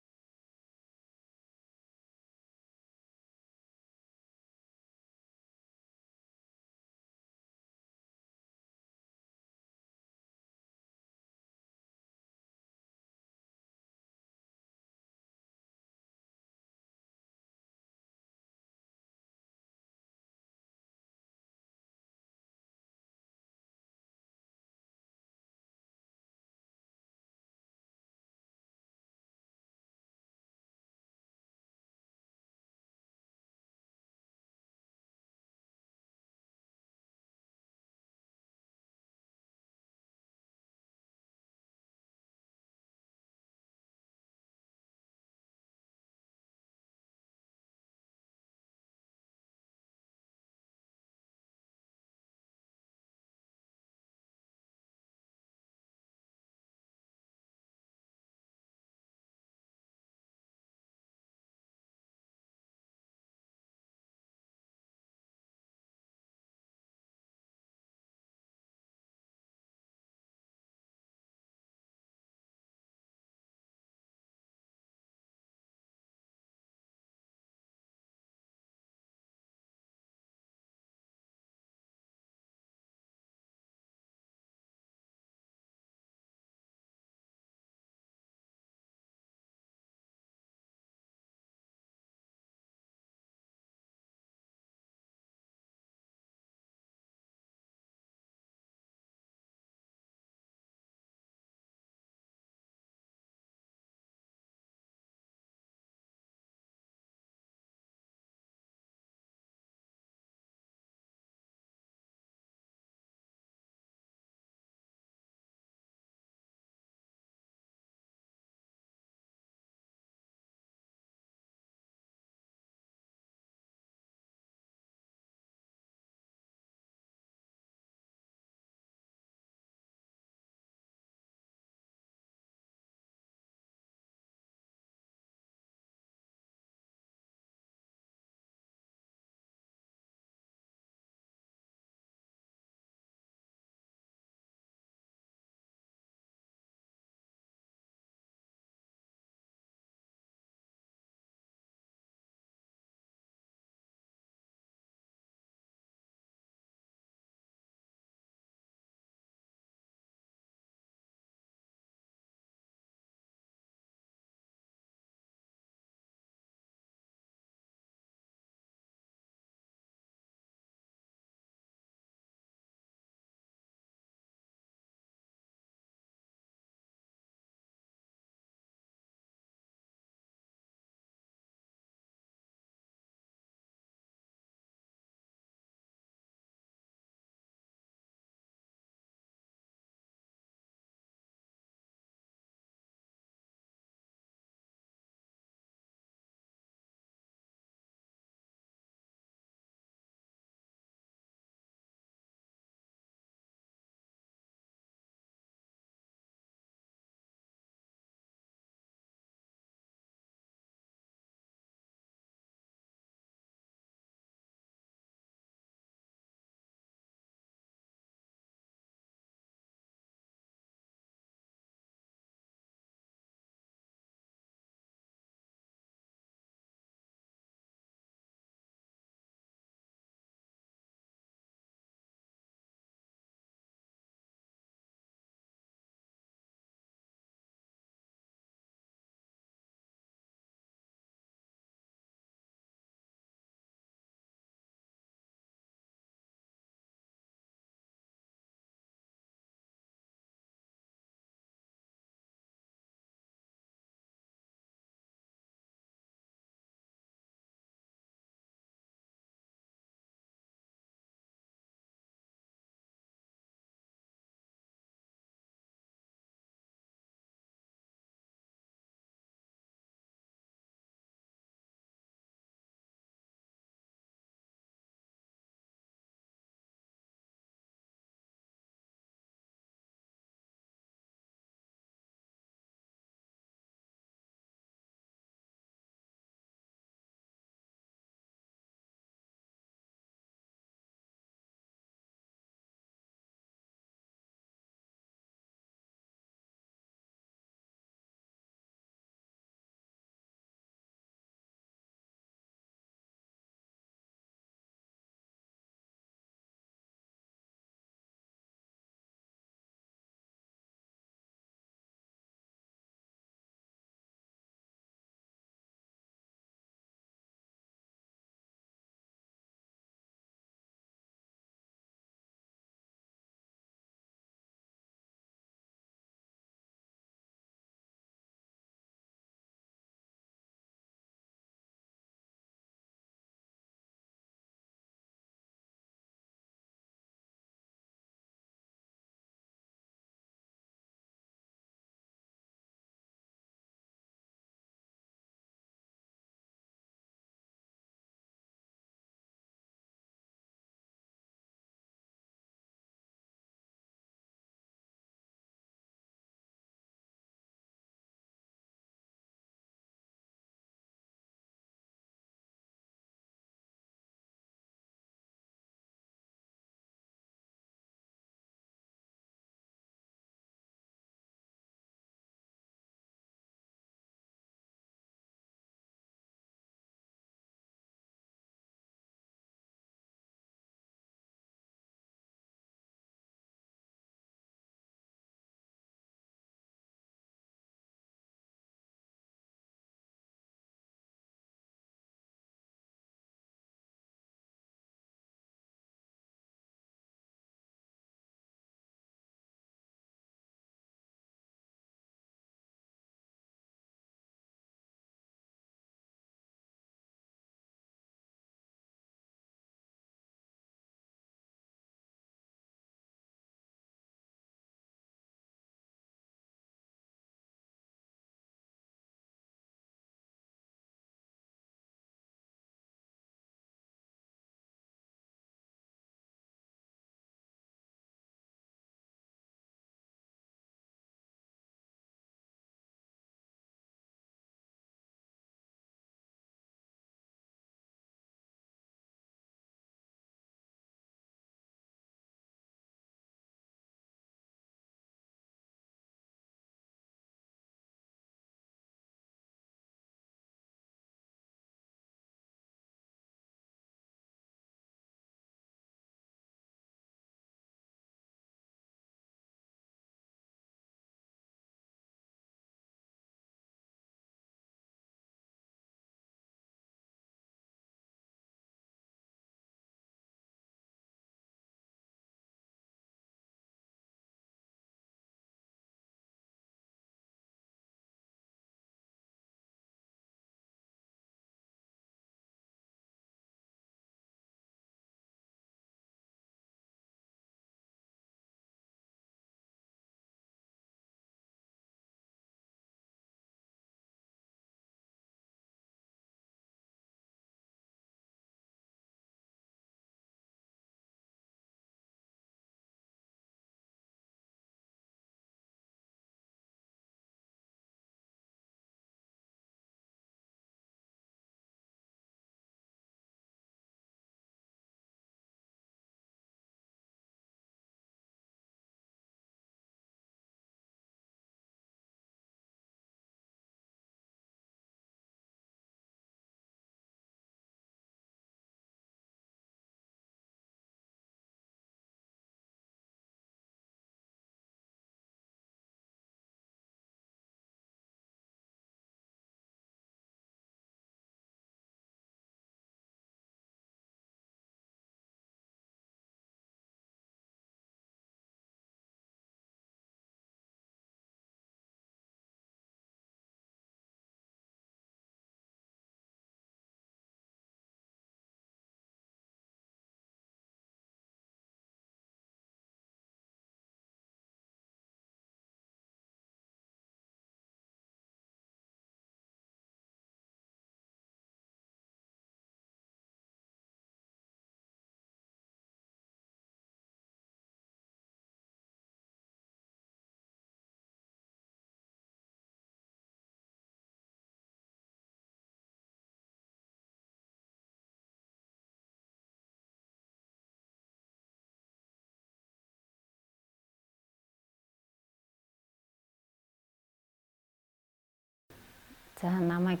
За намайг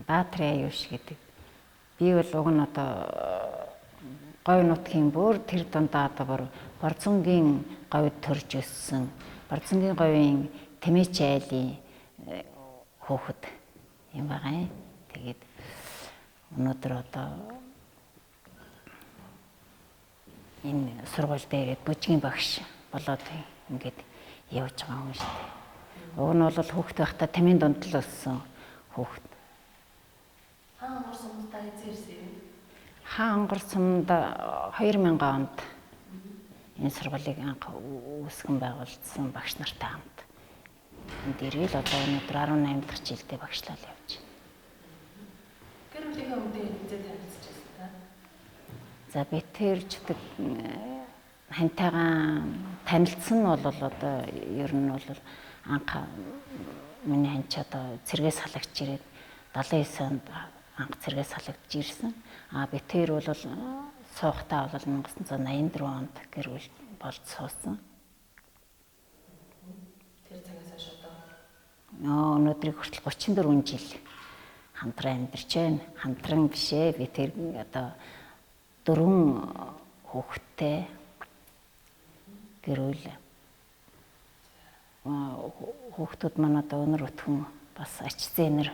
Bat-Erdene юу шиг гэдэг. Би бол уг нь одоо говь нутгийн бүр тэр дундаа одоо борцонгийн говьд төрж өссөн. Борцонгийн говийн тэмээч айлын хүүхэд юм байгаа юм. Тэгээд өнөөдөр одоо энэ сургууль дээрээ бүжгийн багш болоод ингээд явж байгаа юм шүү дээ. Уг нь бол хүүхэд байхдаа тэмийн дунд л өссөн хүүхэд. Хаан онгор сумдаа эзэрсэн юм. Хаан онгор сумд 2000 онд энэ сургуулийг анх үүсгэн байгуулсан багш нартай хамт. Энд ирэл одоо өнөөдөр 18 дахь жилдээ багшлал явж байна. Гэр бүлийнхээ өмнө хизээ танилцж байсан та? За би тэр чүтэг хантайгаа танилцсан нь бол одоо ер нь бол анх миний ханч одоо цэргээс халагч ирээд 79 онд анх цэргээс халагдж ирсэн. Би тэр бол суухтаа бол 1984 онд гэр бүл болж суусан. Тэр цагаас хойш одоо өнөөдрийг хүртэл 34 жил хамтран амьдарч байна. Хамтран бишээ. Би тэр одоо 4 хүүхэдтэй гэр бүл. Хүүхдүүд маань одоо өнөр өтгөн бас ач зээнэр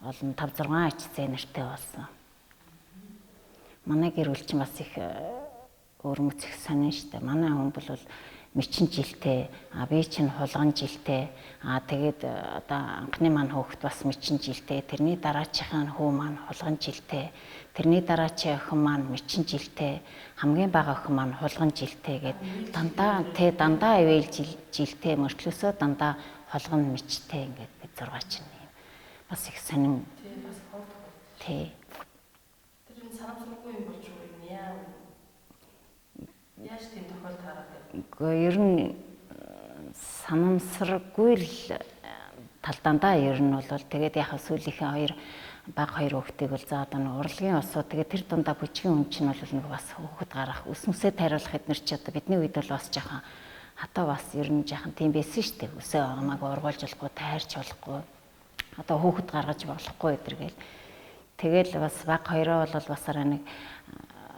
олон 5-6 ач зээнэртэй болсон. Манай гэр бүл чинь бас их өрмөц их сонин штэ. Манай хүн бол мэчин жилтэй, би чинь хулган жилтэй. Тэгээд одоо анхны маань хүүхэд бас мэчин жилтэй. Тэрний дараачихын хүү маань хулган жилтэй. Тэрний дараагийн охин маань мэчин жилтэй. Хамгийн бага охин маань хулган жилтэй гэд дандаа ивэл жилтэй мөртлөөсөө дандаа хулган мичтэй ингээд бид 6 чинь юм. Бас их сонин. тий бас ховд. Тий. Тэр нь санамсаргүй юм болж байгаа юм яа. Яаж тийм тохиолдол гараад байна? Гэхдээ ер нь санамсаргүй л талдаандаа ер нь бол тэгээд яхаа сүүлийнхээ баг хоёр хүүхдийг бол за одоо нэг урлагийн осоо тэгээд тэр дундаа бүжгийн хүн чинь бол нэг бас хүүхэд гарах өсмөсөө тайруулах эднэр чи одоо бидний үед бол бас жоохон хатаа бас ер нь жоохон тийм байсан шүү дээ. Өсөө хамааг ургуулж болохгүй, тайрч болохгүй. Одоо хүүхэд гаргаж болохгүй эдэргээл. Тэгэл бас баг хоёроо бол бас нэг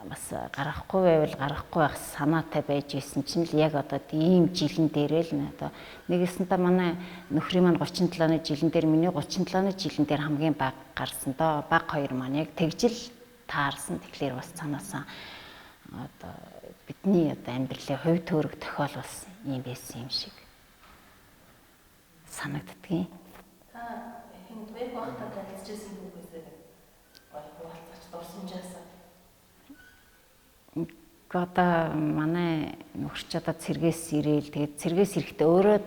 бас гарахгүй байвал гарахгүй байх санаатай байж исэн чинь л яг одоо ийм жилэн дээрээ л одоо нэгэсэнтэй манай нөхрийн маань 37-ны жилэн дээр миний 37-ны жилэн дээр хамгийн баг гарсан доо баг хоёр маань яг тэгжил таарсан. Тэгэхээр бас цаанаасаа одоо бидний одоо амьдралын хувь төрөг тохиол бас ийм байсан юм шиг санагддгийг. Та энд веб багтаа танилцчихсан түүхээсээ хуваалцаач дурсамжаас. Одоо манай нөхөрч одоо цэргээс ирээл тэгээд цэргээс ирэхдээ өөрөө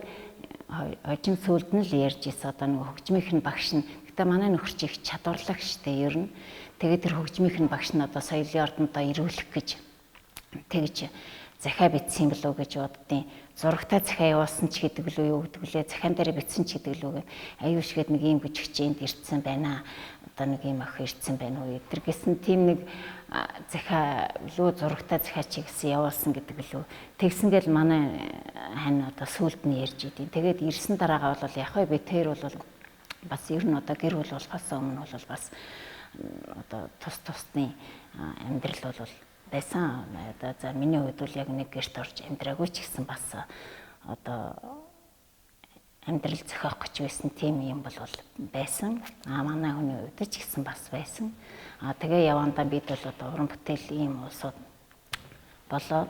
хожим сүлд нь л ярьж ирсэн одоо нэг хөгжмийнх нь багш нь. Гэтэ манай нөхөрч их чадварлагчтэй ер нь. Тэгээд тэр хөгжмийнх нь багш нь одоо соёлын ордондоо ирүүлэх гэж тэгж захиа бичсэн болов гэж боддیں۔ Зурагтай захиа явуулсан ч гэдэг лөө юу гэдэг лээ. Захиан дээр бичсэн ч гэдэг лөө. Аюушгээд нэг ийм бүжигчэнд ирсэн байна. Одоо нэг ийм охин ирсэн байна уу. Тэр гэсэн тийм нэг захиа лөө зурагтай захиа чи гэсэн явуулсан гэдэг лөө. Тэгсэнгэл манай хань одоо сүлд нь ярьж идэв. Тэгээд ирсэн дараагаа бол яг хөө би тэр бол бас ер нь одоо гэр бүл болохоос өмнө бол бас одоо тусны амьдрал бол байсан. Одоо за миний хувьд бол яг нэг гэрт орж амьдраагүй ч гэсэн бас одоо амьдрал зохиох гэж байсан тийм юм бол байсан. Манай хүний хувьд ч гэсэн бас байсан. Тэгээ явандаа бид бол одоо уран бүтээл ийм улсууд болоо.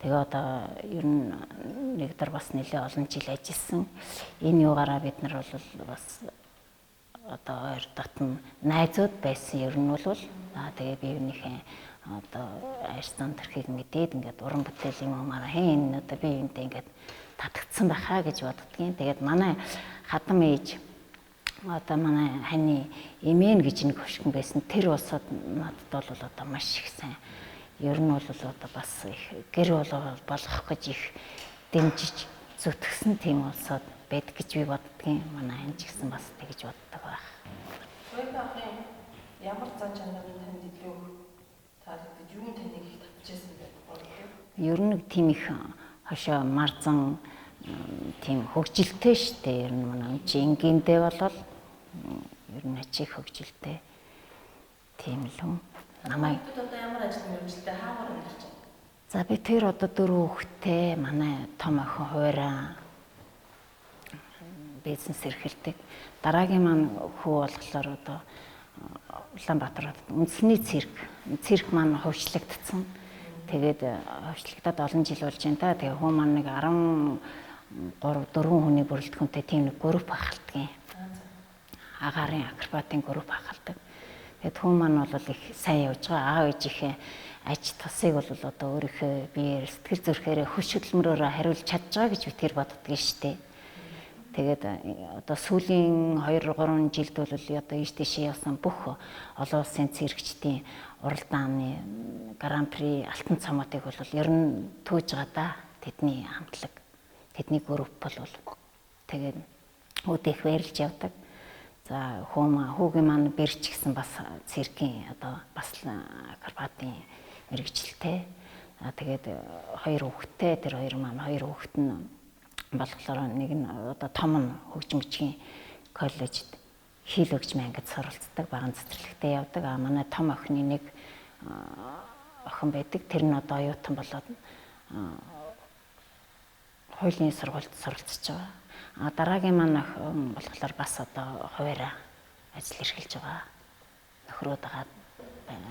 Тэгээ одоо ер нь нэгдэр бас нэлээ олон жил ажилласан. Энэ юугаараа бид нар бол бас одоо ойр дотн найзууд байсан ер нь бол тэгээ биеийнхээ одоо айрсан төрхийг мэдээд ингээд уран бүтээлийн юмараа хэн одоо би юунтэй ингээд татгдсан байхаа гэж боддгийн. Тэгээд манай хадам ээж одоо манай ханы эмээн гэж нэг хөшгөн байсан. Тэр улсууд надад бол одоо маш их сайн. Ер нь бол одоо бас их гэр болгох гэж их дэмжиж зүтгэсэн тийм улсууд байдаг гэж би боддгийн. Манай хань ч гэсэн бас тэгж боддог байх. Веб ахын ямар зан чанар танд илүү таалагдж юу таныг их татчихсан байх болов уу? Ер нь тийм их хошоо марзан тийм хөгжилтэй шүү дээ. Ер нь манай чи энгиндээ болол ер нь ачиг хөгжилтэй. Тийм л хүн. Намайг одоо ямар ажил мэргэжилтэй хаагаар амьдарч байна? За би тэр одоо 4 хүүхэдтэй манай том охин хуурай бизнес эрхэлдэг. Дараагийн маань хүү болохоор одоо Улаанбаатар үндэсний цирк маань хөгжлөгдсөн. Тэгээд хөгжлөгдөд олон жил болж байна та. Тэгээ хүн маань нэг 13 4 хүний бүрэлдэхүүнтэй тийм нэг групп ахалдаг. Агарын акробатын групп ахалдаг. Тэгээд хүн маань бол их сайн явж байгаа. Аав ээжийнхээ аж тусыг бол одоо өөрийнхөө биеэр сэтгэл зүрхээрээ хөш хөдөлмөрөөр хариулж чадж байгаа гэж би тэр боддог шүү дээ. Тэгээд одоо сүүлийн 2 3 жилд бол одоо ийш тийшээ явсан бүх олон улсын циркчдийн уралдааны гран при алтан цамуудыг бол ер нь төөж байгаа да. Тэдний хамтлаг, тэдний групп бол тэгээд үүдэх баярлж явдаг. За хүүгийн маань бэрч гисэн бас циркийн одоо бас акробатын мэрэгчлээ. Тэгээд 2 хүүхэдтэй тэр 2 маань 2 хүүхэд нь болохоор нэг нь одоо том нь хөгжмөчгийн коллежид хил хөгжим ангид суралцдаг, баган цэцэрлэгтээ явдаг. Манай том охины нэг охин байдаг. Тэр нь одоо оюутан болоод хуулийн сургуульд суралцж байгаа. Дараагийн маань охин болохоор бас одоо хуваараа ажил эрхэлж байгаа. Нөхрөө дагаад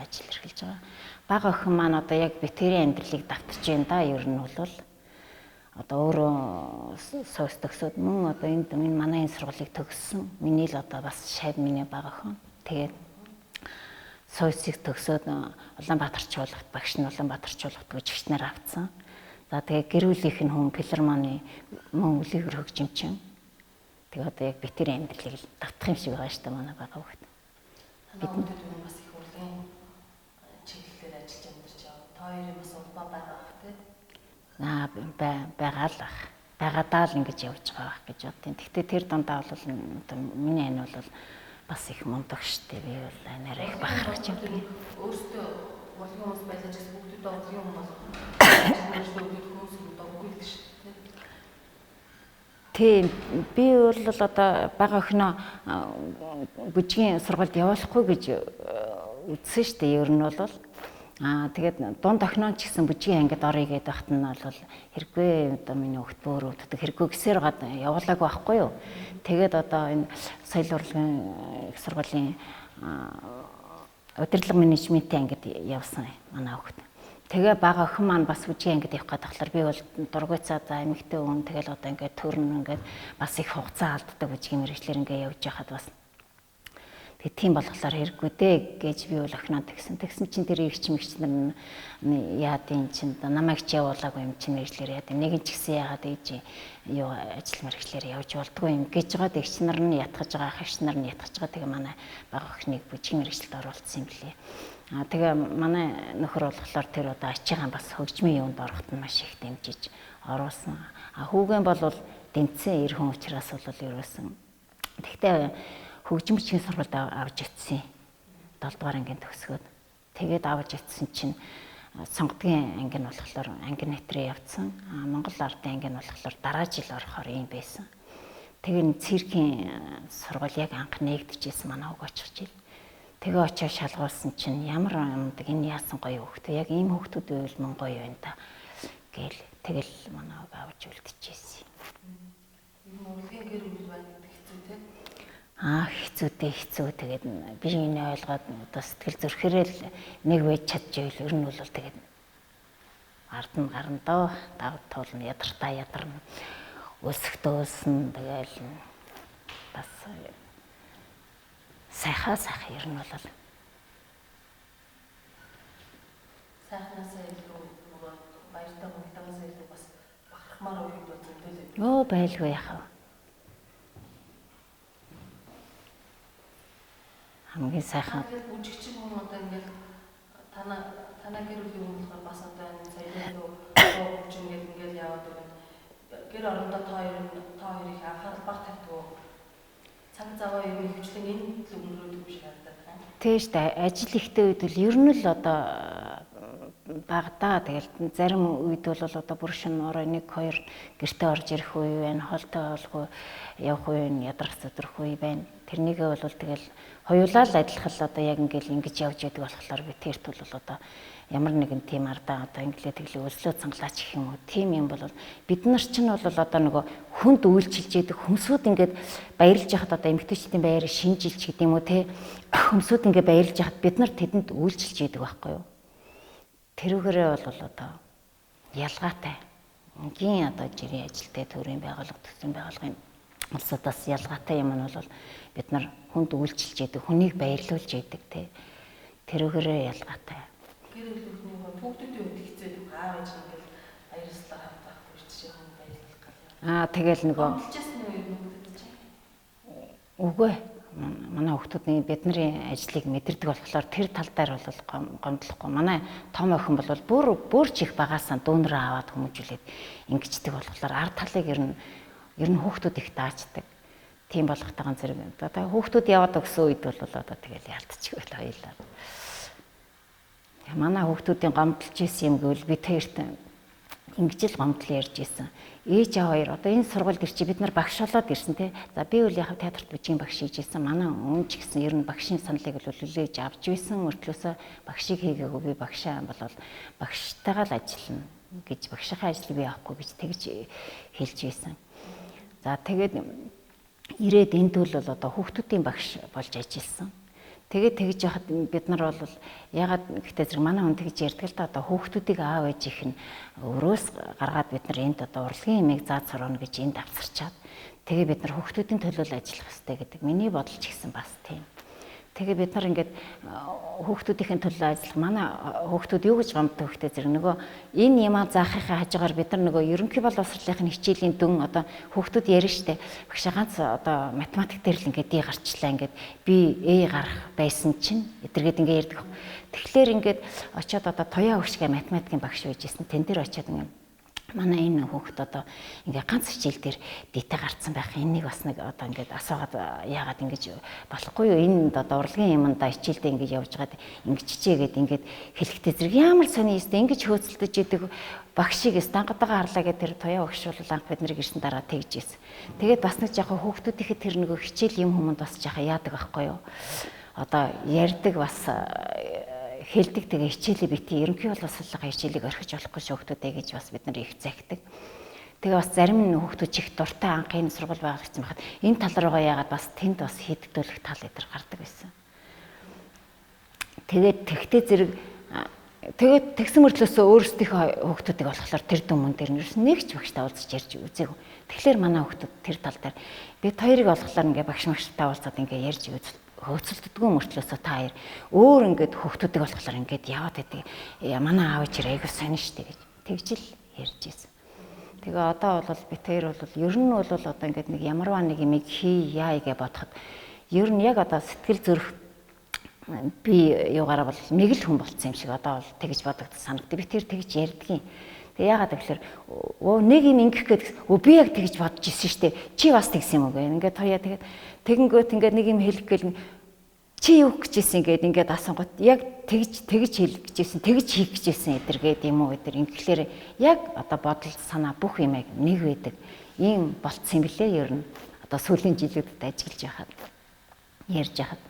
ажил эрхэлж байгаа. Бага охин маань одоо яг битэрийн амьдралыг давтарч байна да. Ер нь бол одоо өөрөө соёс төгсөөд мөн одоо энэ манай энэ сургуулийг төгссөн. Миний л одоо бас шав миний бага охин. Тэгээд соёсыг төгсөөд Улаанбаатарчуулгад багш нь Улаанбаатарчуулгад гүйцэгч нар авцсан. За тэгээд гэр бүлийнх нь хүн филармоны мөн үлгэр хөгжимчин. Тэгээд одоо яг битэрийн амьдралыг давтах юм шиг байгаа шүү дээ манай бага хөхт. Бид бас их урлагийн чиглэлээр ажиллаж амьдарч байгаа. Та хоёрын бас улбаа байгаа тий? Байгаадаа л ингэж явж байгаа гэж боддیں۔ Гэхдээ тэр дундаа бол миний ань бол бас их мундаг штэ. Би бол анаараа их бахархаж байна. Өөртөө урлагийн хүмүүс байлаж гэсэн бүгдээ урлагийн хүмүүс хүмүүс үгүй л шүү дээ. Тийм би бол одоо бага охиноо бүжгийн сургуульд явуулахгүй гэж үзсэн штэ. Ер нь бол тэгээд дунд охиноо ч гэсэн бүжгийн ангид орё гэдэг багт нь бол хэрэггүй одоо миний хөлт бөөр өвддөг хэрэггүй гэсээр гад явуулаагүй байхгүй юу. Тэгээд одоо энэ соёл урлагийн их сургуулийн удирдлага менежментийн ангид явсан манай хөлт. Тэгээ бага охин маань бас бүжгийн ангид явах гэдэг болохоор би бол дургуйцаа за эмэгтэй хүн тэгэл одоо ингээд төрн ингээд бас их хугацаа алддаг бүжгийн мэргэжлэр ингээд явж байхад бас тэг тийм болохоор хэрэггүй дээ гэж би бол охиноо тэгсэн чинь тэр эгч мэгч нар яад энэ чинь намайг ч явуулаагүй юм чинь мэргэжлэр яад нэг нь ч гэсэн яагаад ээж юу ажил мэргэжлэр явж болдгоо юм гэж байгаа эгч нар нь ятгаж байгаа ах эгч нар нь ятгаж байгаа. Тэгээ манай бага охиныг бүжгийн мэргэжилд оруулсан юм билээ. Тэгээ манай нөхөр болохоор тэр одоо ачаагаан бас хөгжмийн юунд ороход нь маш их дэмжиж оруулсан. Хүүгэн бол дэмцсэн эр хүн учраас бол ерөөсөн. Тэгтээ хөгжмөчгийн сургуульд авч ицсэн. 7 дугаар ангийн төгсгөөд. Тэгээд авч ицсэн чинь сонгодгийн анги нь болохоор анги нэтрээ явцсан. Монгол ардын анги нь болохоор дараа жил орохоор юм байсан. Тэгээд циркийн сургууль яг анх нээгдэжсэн манай уг очих жил. Тэгээ очиж шалгуулсан чинь ямар юмдаг энэ яасан гоё хөвгтөө яг ийм хөвгтүүд байвал мөн гоё байна та гээл тэгэл манай уг авч үлдчихсэн. Урлагийн гэр бүл байна гэдэг хэцүү тий? Хэцүү тэгээд би энэ ойлгоод одоо сэтгэл зүрхээрээ л нэг байж чадчихвэл ер нь бол тэгээд ард нь гарна доо давд туулна ядарна өсөхдөөсөн тэгээл бас сайхан ер нь бол сайхнасаа илүү нөгөө баяртай хөнгөлтөөс илүү бас бахархмаар үед бол зөндөлөө. Йоо байлгүй яхав. Хамгийн сайхан бүжигчин хүн одоо ингээд танаа гэр бүлийн хүн болохоор бас одоо энэ саяны хөгжим ингээд яваад байна. Гэр орондоо та хоёрыг анхаарал баг тавьдаг. Цаг заваа юу хөвчлэн энэ л өнгөрөөд юм шиг харагдаад байна. Тийш дээ ажил ихтэй үед л ер нь л одоо багадаа тэгэл зарим үед бол одоо бүр шин орой 1 2 гэртээ орж ирэх үе байна, холтой олгүй явах үе, ядрах зүдрэх үе байна. Тэрнийгээ бол тэгэл хоёулаа л адилхан л одоо яг ингээл ингэж явж байдаг болохоор би тэрт бол одоо ямар нэгэн тийм ардаа одоо инглээ тэглээ өслөө цангалаач гэх юм уу. Тийм юм бол бид нар ч нь бол одоо нөгөө хүнд үйлчилж яадаг хүмсүүд ингээд баярлж яхад одоо эмгтээчдийн баярыг шинжилж гэдэг юм уу те. Хүмсүүд ингээд баярлж яхад бид нар тэдэнд үйлчилж яадаг байхгүй юу. Тэрүүгээрээ бол одоо ялгаатай. Энгийн одоо жирийн ажилтай төрийн байгууллага, төсвийн байгууллагын улсуудаас ялгаатай юм нь бол бид нар хүнд үйлчилж яадаг, хүнийг баярлуулж яадаг те. Тэрүүгээрээ ялгаатай. Гэр бүлийн хүүхдүүдийн үед хэцээд аав ээж ингээл баярлалаа хавтах бүрчээ хүн баярлах гал. Тэгэл нөгөө Болчихсон уу юм хүүхдүүд чинь? Үгүй. Манай хүүхдүүдийн бидний ажлыг мэдэрдэг болохоор тэр тал дээр бол гомдлохгүй. Манай том охин бол бүр ч их багаасаа дүүнрээ аваад хүмүүжүүлээд ингэждэг болохоор ард талыг ер нь хүүхдүүд их даачдаг. Тийм болгохтойгоо зэрэг. Одоо хүүхдүүд яваад өгсөн үед бол одоо тэгэл яалтчихвэл хоёлаа. Манай хүүхдүүдийн гомдлж исэн юм гэвэл би тэрт ингэж л гомдол ярьж исэн. Ээж аа хоёр одоо энэ сургуульд ирчи бид нар багш болоод ирсэн те. За би үл яг театрт бичгийн багш хийж исэн. Манай өмнө ч гэсэн ер нь багшийн саналыг бол хүлээж авч байсан. Мөртлөөсөө багшийг хийгээгүй би багшаа болол багштайгаа л ажиллана гэж багшийнхаа ажлыг би авахгүй гэж тэгж хэлж байсан. За тэгээд ирээд энд бол одоо хүүхдүүдийн багш болж ажилласан. Тэгээд тэгж яхад бид нар бол ягаад гэхдээ зэрэг манай хүн тэгж ярьдаг л да одоо хүүхдүүдийг аав ээжийнх нь өрөөс гаргаад бид нар энд одоо урлагийн эмээг зааж сургана гэж энд авсарчаад тэгээ бид нар хүүхдүүдийн төлөө ажиллах хэрэгтэй гэдэг миний бодол ч гэсэн бас тийм. Тэгээ бид нар ингээд хүүхдүүдийн төлөө ажиллах манай хүүхдүүд юу гэж гомддог хөөхтэй зэрэг нөгөө энэ ямаа заахынхаа хажуугаар бид нар нөгөө ерөнхий боловсролын хичээлийн дүн одоо хүүхдүүд ярина штэ багш ганц одоо математик дээр л ингээд ий гарчлаа ингээд би гарах байсан чинь эдэргээд ингээд ярьдаг. Тэгэхээр ингээд очиод одоо туяа өгшгэ математикийн багш байж исэн тэн дээр очиод ингээд манай энэ хүүхэд одоо ингээ ганц хичээл дээр дитэ гарцсан байх. Энийг бас нэг одоо ингээд асуугаад яагаад ингэж болохгүй юу? Энэ одоо урлагийн юмдаа хичээлдээ ингэж явж байгаад ингэж чичээгээд ингээд хэлэхдээ зэрэг ямар сони юмстэй ингэж хөөцөлдөж идэг багшийг стангатагаа харлаа гэдэг тэр туяа багш бол анх бид нарыг ирсэн дараа тэгж ийсэн. Тэгээд бас нэг жоохон хүүхдүүдийнхээ тэр нэг хичээл юм хүмүүнд бас жоохон яадаг байхгүй юу? Одоо ярьдаг бас хэлдэг тэгээ хичээлээ бити ерөнхий боловсролын хичээлийг орхиж болохгүй хүүхдүүдээ гэж бас бид нар их захидаг. Тэгээ бас зарим хүүхдүүд чих дуртай анхны сургууль байгуулагдсан байхад энэ тал руугаа яагаад бас тэнд бас хийддүүлэх тал эдэр гардаг байсан. Тэгээд тэгтээ зэрэг тэгээд тэгсэн мөртлөөсөө өөрсдийнхөө хүүхдүүдийг болохоор тэр дүмэн дээр нэг ч багштай уулзаж ярьж үзээгүй. Тэгэхээр манай хүүхдүүд тэр тал дээр бид хоёрыг болохоор ингээ багш магштай уулзаад ингээ ярьж хөөцөлддгөө мөртлөөсөө та хоёр өөр ингээд хүүхдүүдийг болохоор ингээд яваад байдаг. Манай аав ээж айгуу сонь штэ гэж тэгжил ярьж ийсэн. Тэгээ одоо бол бид хоёр бол ер нь бол одоо ингээд нэг ямарваа нэг юм яа гэж бодоход ер нь яг одоо сэтгэл зүрх би юугаараа бол мэгэл хүн болцсон юм шиг одоо бол тэгж бодогд санагдав. Би тэр тэгж ярьдгийн. Тэгээ яагаад гэвэл нэг юм ингэх гэдэг би яг тэгж бодож ирсэн штэ. Чи бас тэгсэн юм уу гэх. Ингээд хоёя тэгээд тэгэнгүүт ингээд нэг юм хэлэх гээл чи юу гэжсэн ингээд ингээд асуугот яг тэгж хэлэх гэжсэн тэгж хийх гэжсэн эдэргээд юм уу эдэр ингээхээр яг одоо бодол санаа бүх юм яг нэг байдаг. Ийм болцсон юм блэ ер нь одоо сүүлийн жилүүдэд ажиллаж байхад ярьж байхад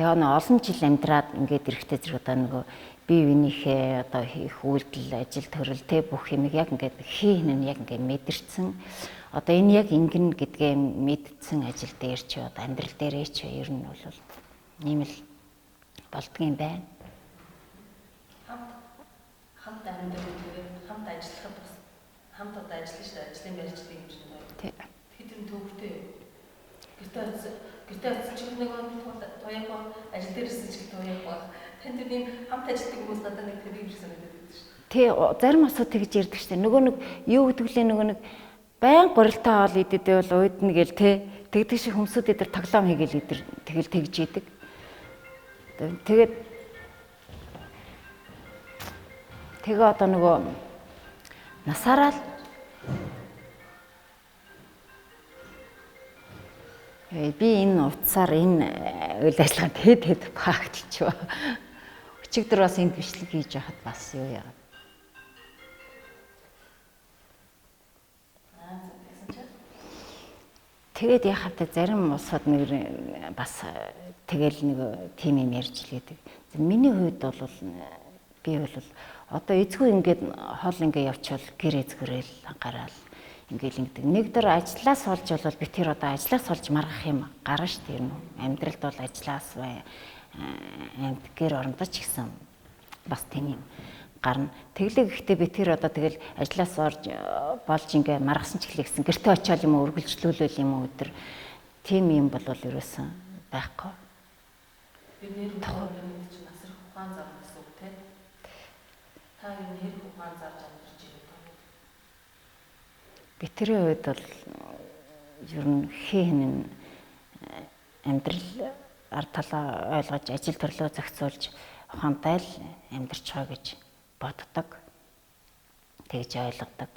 тэгээ олон жил амьдраад ингээд эрэхтэй зэрэг одоо нөгөө бие биенийхээ одоо хийх үйлдэл ажил төрөл тэ бүх юм яг ингээд хийн нь яг ингээд мэдэрсэн. Одоо энэ яг ингэн гэдгээ мэдсэн ажил дээр ч одоо амьдрал дээрээ ч ер нь бол ийм л болдгийм байна. Хамт амьдрал тэгээд хамт ажиллахад бас хамт одоо ажиллаж шүү дээ. Ажлын байрчлалын хэмжээнд. Тэгэхээр тэр төвхтэй. Гэртээ чи нэг тояагаа ажил дээр ирсэн ч тояагаа танд тийм хамт ажилладаг хүмүүс надад нэг тэр юм шиг санагдаад байдаг шүү дээ. Тий, зарим асуу тэгж ярьдаг шүү дээ. Нөгөө нэг юу гэдэг лээ нөгөө нэг байн гурилтай хоол идэдээ бол уйдна гэл те тэгдэг шиг хүмүүсүүд эдэр тоглоом хийгээл эдэр тэгэл тэгж идэг. Тэгээ одоо нөгөө насаараа л би энэ утсаар энэ үйл ажиллагаа тэгэд багтчихв. Өчигдөр бас энэ бичлэг хийж байхад бас юу яа. Тэгээд яхад зарим улсууд нэг бас тэгэл нэг тим юм ярьж лээдэг. Миний хувьд бол би бол одоо эзгүй ингээд хоол ингээ явчвал гэр эзгүрэл анхаарал ингээл ингэдэг. Нэг дөр ажлаас олж бол би тэр одоо ажлаас олж маргах юм гарна шүү дээ юм уу. Амьдралд бол ажлаас амьд гэр орондоо ч гэсэн бас тийм юм гарна. Тэглээ гэхдээ би тэр одоо тэгэл ажлаас орж болж ингээ маргасан ч гэлээ гэсэн гэртээ очиод юм уу үргэлжлүүлэл юм уу өдөр тийм юм бол ерөөсөн байхгүй. Би нэр ухааны чинь насрах ухаан зар гэсэн үг те. Та энэ нэр ухаан зарж амьдарч ирээд байна. Би тэрийн үед бол ер нь хийн амьдрал ард талаа ойлгож ажил төрлөө зохицуулж ухаантай л амьдарч байгаа гэж боддог. Тэгж ойлгодог.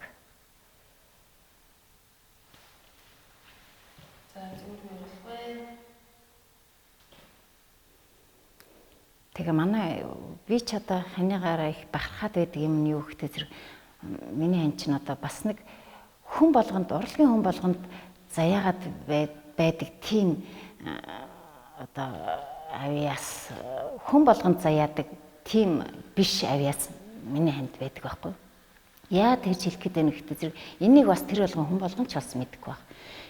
За зүгээр болохгүй. Тэгээ манай би ч одоо ханийгаараа их бахархаад байдаг юм нь юу гэхтэй зэрэг миний ань чинь одоо бас нэг хүн болгонд урлагийн хүн болгонд заяагаад байдаг тийм одоо авиас хүн болгонд заяадаг тийм биш авиас миний ханд байдаг байхгүй. Яа тэгж хэлэх гээд байна гэхтэй зэрэг энийг бас тэр болгон хүн болгон ч бас мэдгүй баг.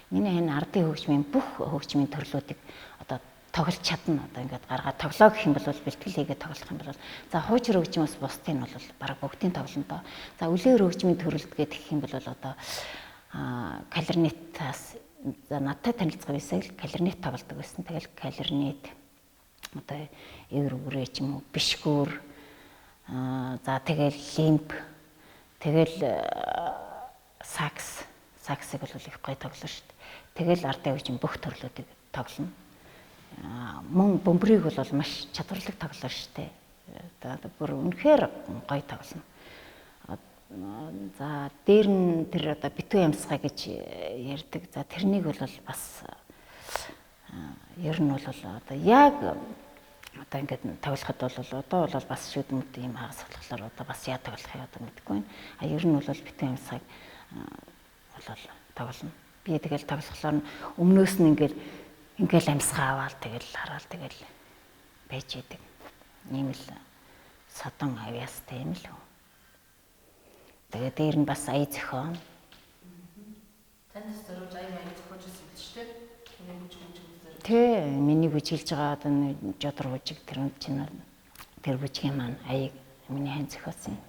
Миний хань ардын хөгжмийн бүх хөгжмийн төрлүүдийг одоо тоглож чадна. Одоо ингээд гаргаад тоглоо гэх юм бол бэлтгэл хийгээд тоглох юм бол за хуучир хөгжмөөс бусдын нь бол бараг бүгдийн тоглоно доо. За үлээр хөгжмийн төрөлд гэх юм бол одоо кларнетаас за надтай танилцсан байсан л кларнет тоглодог байсан. Тэгэл кларнет одоо эвэр үрээ ч юм уу бишгүүр за тэгэл лимп тэгэл саксыг бол их гоё тоглоно шүү дээ. Тэгэл ардын хөгжим бүх төрлүүдийг тоглоно. Мөн бөмбөрийг бол маш чадварлаг тоглоно шүү дээ. Одоо бүр үнэхээр гоё тоглоно. За дээр нь тэр одоо битүү ямсгай гэж ярьдаг. За тэрнийг бол бас ер нь бол одоо яг одоо ингээд тоглоход бол одоо бол бас шүдмэд юм хагас болохоор одоо бас яа тоглох юм одоо мэдэхгүй байна. Ер нь бол битүү ямсгайг бол тоглоно. Би тэгэл тоглохлоор өмнөөс нь ингээл амсгаа аваад тэгэл хараал тэгэл байж идэг. Ийм л содон авьяастай юм л. Тэгээд дээр нь бас ая зохион. Танаас зориулж ая маяг зохиож ирсэн шүү дээ. Миний бүжиг зориулж. Тэ миний бүжиглж байгаа одоо жодор бүжиг тэр үнд чинь тэр бүжгийн маань аяг миний хань зохиосон юм.